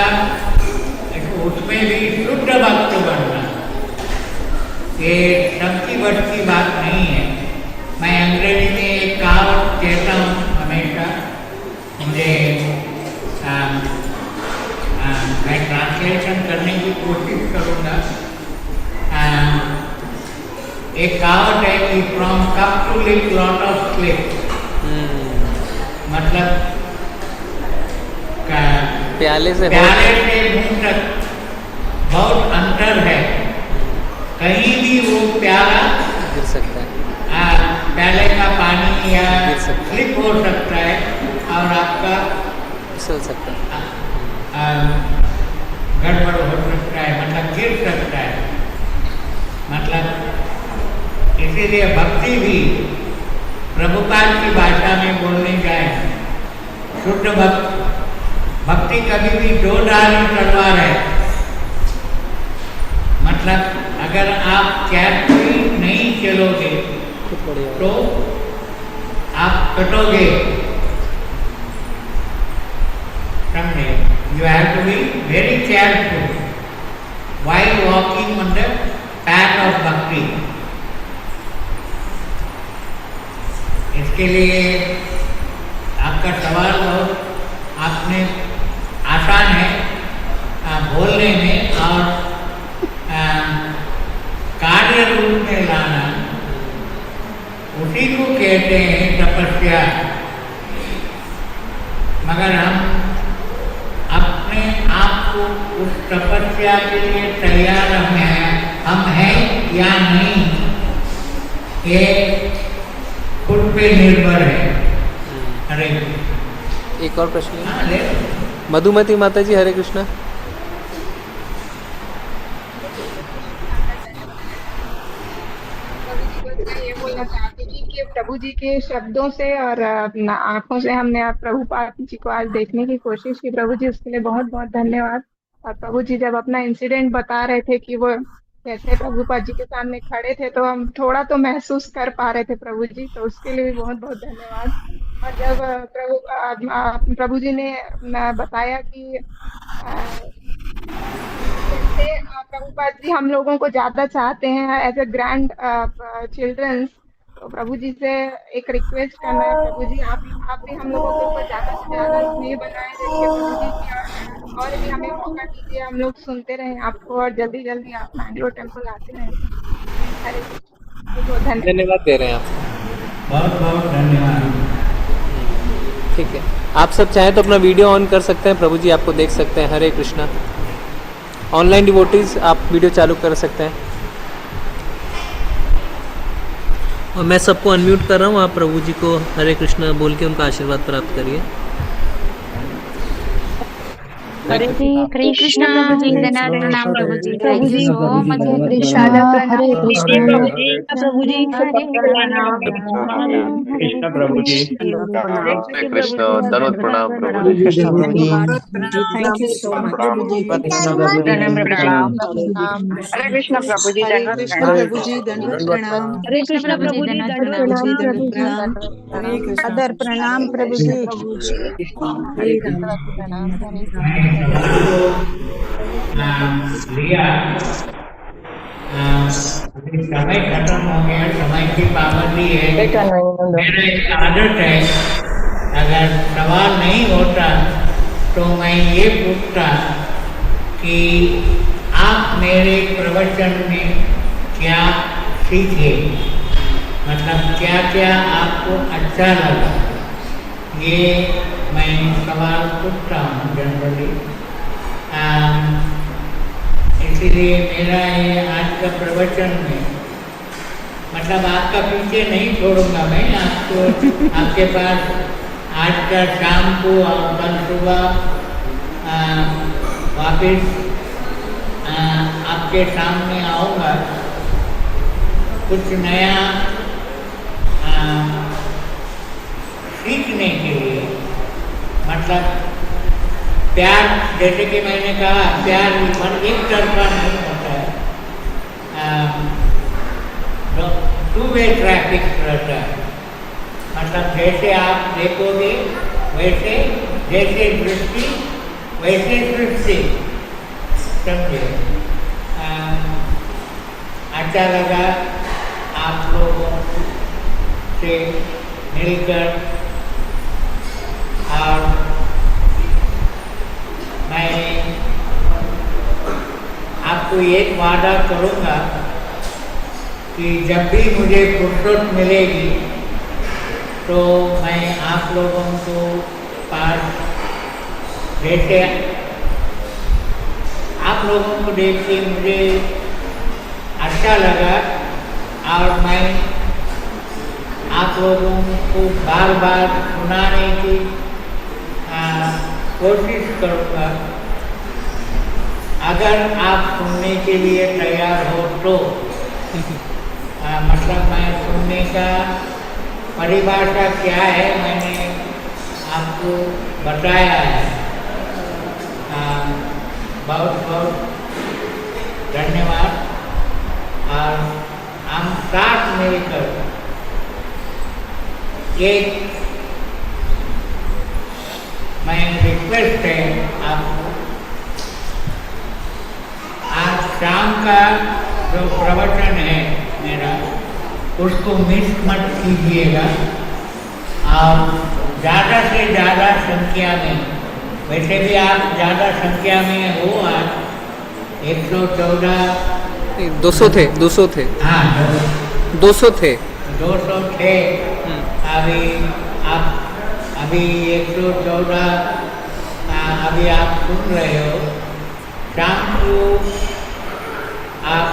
उसमें भी शुद्ध भक्त बनना, ये सबकी बस की बात नहीं है। मैं अंग्रेजी में एक कहावत एक कहावत है कि from cup to lip lot of slip, मतलब प्याले से प्याले से मुंह तक बहुत अंतर है। कहीं भी वो प्याला गिर सकता है, प्याले का पानी या गिर सकता है। स्लिप हो सकता है और आपका फिसल सकता है। गड़बड़ हो सकता है, मतलब गिर सकता है। मतलब इसीलिए भक्ति भी प्रभुपाद की भाषा में बोलने जाए, शुद्ध भक्ति कभी भी दो धारी तलवार है। मतलब अगर आप केयरफुली नहीं चलोगे तो आप कटोगे, समझे? You have to be very careful while walking on the path of bhakti। इसके लिए आपका सवाल बहुत आपने आसान है बोलने में और कार्य रूप में लाना, उसी को कहते हैं तपस्या। मगर हम अपने आप को उस तपस्या के लिए तैयार हम हैं या नहीं, ये खुद पे निर्भर है। हरे कृष्ण। एक और प्रश्न है। हाँ, ले। मधुमती माता जी, हरे कृष्णा। ये बोलना चाहती थी कि प्रभु जी के शब्दों से और आंखों से हमने आप प्रभुपाद जी को आज देखने की कोशिश की। प्रभु जी उसके लिए बहुत बहुत धन्यवाद। और प्रभु जी जब अपना इंसिडेंट बता रहे थे कि वो कैसे प्रभुपाद जी के सामने खड़े थे, तो हम थोड़ा तो महसूस कर पा रहे थे प्रभु जी, तो उसके लिए भी बहुत बहुत धन्यवाद। और जब प्रभु जी ने बताया कि जैसे प्रभुपाद जी हम लोगों को ज्यादा चाहते हैं एज ए ग्रैंड चिल्ड्रंस, तो प्रभु जी से एक रिक्वेस्ट करना है, प्रभु जी आप भी हम लोगों के ऊपर ज्यादा से ज्यादा स्नेह बनाए रखिए प्रभु जी की, और भी हमें मौका दीजिए, हम लोग सुनते रहें आपको और जल्दी जल्दी आप मैंगलोर टेम्पल आते रहें। हरे कृष्ण। बहुत धन्यवाद दे रहे हैं आप। बहुत बहुत धन्यवाद। ठीक है, आप सब चाहें तो अपना वीडियो ऑन कर सकते हैं, प्रभु जी आपको देख सकते हैं। हरे कृष्णा। ऑनलाइन डिवोटीज आप वीडियो चालू कर सकते हैं और मैं सबको अनम्यूट कर रहा हूँ। आप प्रभु जी को हरे कृष्णा बोल के उनका आशीर्वाद प्राप्त करिए। हरे कृष्णा प्रभु जी, प्रणाम Prabhu ji, thank you so much. Hare Krishna Hare Krishna Prabhu ji, प्रणाम कृष्ण प्रभु जी। हरे कृष्ण, दंडवत प्रणाम Prabhu ji. Thank you so much. Prabhu ji प्रणाम। हरे कृष्ण प्रभु जी, हरे कृष्ण प्रभु जी दंडवत प्रणाम। हरे कृष्ण प्रभु जी, दंडवत प्रणाम। हरे कृष्ण अदर प्रणाम प्रभु जी। हरे दंडवत प्रणाम। हरे मैंने सवाल को लिया, अभी समय खत्म हो गया, समय की पाबंदी है। मेरा एक आदत है, अगर सवाल नहीं होता तो मैं ये पूछता कि आप मेरे प्रवचन में क्या सीखे, मतलब क्या क्या आपको अच्छा लगा, ये मैं सवाल पूछता हूँ जनरली। इसीलिए मेरा ये आज का प्रवचन में, मतलब आपका पीछे नहीं छोड़ूंगा मैं आपको, आपके पास आज का शाम को और कल सुबह वापस आपके सामने आऊँगा कुछ नया सीखने के लिए। मतलब प्यार, जैसे कि मैंने कहा, प्यार एक तरफा नहीं होता है, टू वे ट्रैफिक रहता है। मतलब जैसे आप देखोगे वैसे, जैसे दृष्टि वैसे सृष्टि, समझे? अच्छा लगा आप लोगों से मिलकर, और मैं आपको एक वादा करूँगा कि जब भी मुझे फुर्सत मिलेगी तो मैं आप लोगों को पास जैसे आप लोगों को देख के मुझे अच्छा लगा और मैं आप लोगों को बार बार सुनाने की कोशिश करूँगा। अगर आप सुनने के लिए तैयार हो तो मतलब मैं सुनने का परिभाषा क्या है मैंने आपको बताया है। बहुत बहुत धन्यवाद। और हम साथ मिलकर एक मैं रिक्वेस्ट है आपको, आज शाम का जो प्रवचन है मेरा उसको मिस मत कीजिएगा और ज़्यादा से ज़्यादा संख्या में, वैसे भी आप ज़्यादा संख्या में हो, आज 114 200 थे 200 थे हाँ 200 थे 200 थे। अभी आप अभी 114 अभी आप सुन रहे हो। शाम को आप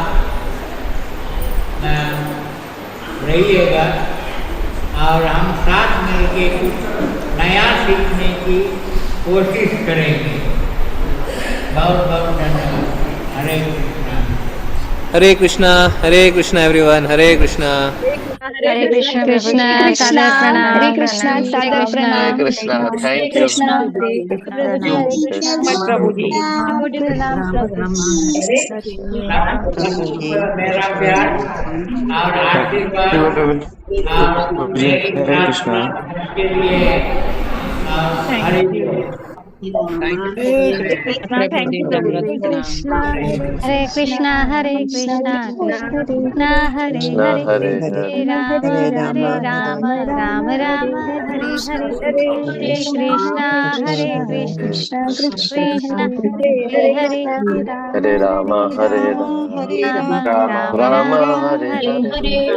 रहिएगा और हम साथ मिलके कुछ नया सीखने की कोशिश करेंगे। बहुत बहुत धन्यवाद। हरे कृष्णा। हरे कृष्णा एवरीवन, हरे कृष्णा। हरे कृष्ण कृष्ण सादर प्रणाम। हरे कृष्णा सादर हरे प्रणाम। कृष्णा, हरे थैंक यू। कृष्णा प्रभु जी हरे कृष्णा प्रभु जी। प्रणाम प्रभु मेरा प्यार और आशीर्वाद और मेरे साथ के लिए Hare thank you Prabhu ji. Krishna Hare Krishna Hare Krishna Krishna Hare Krishna Hare Hare Hare Hare, Ram Hare Ram Ram Ram Hare Hare Hare Krishna Hare Krishna Krishna Hare Hare Hare Ram Hare Ram Ram, Ram Ram Hare Hare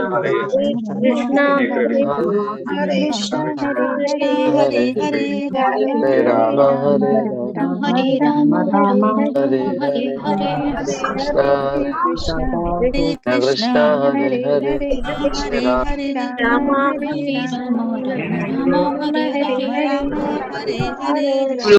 Hare, Hare Krishna Hare Krishna Hare Hare Hare Hare Ram Hare Ram Ram, Hare Ram Hare Hare Hare, Hare Hare Krishna Hare Krishna Hare Krishna Krishna Hare Hare Hare, Hare Hare Ram Hare Ram Hare Ram Ram Ram Hare Hare Hare Hare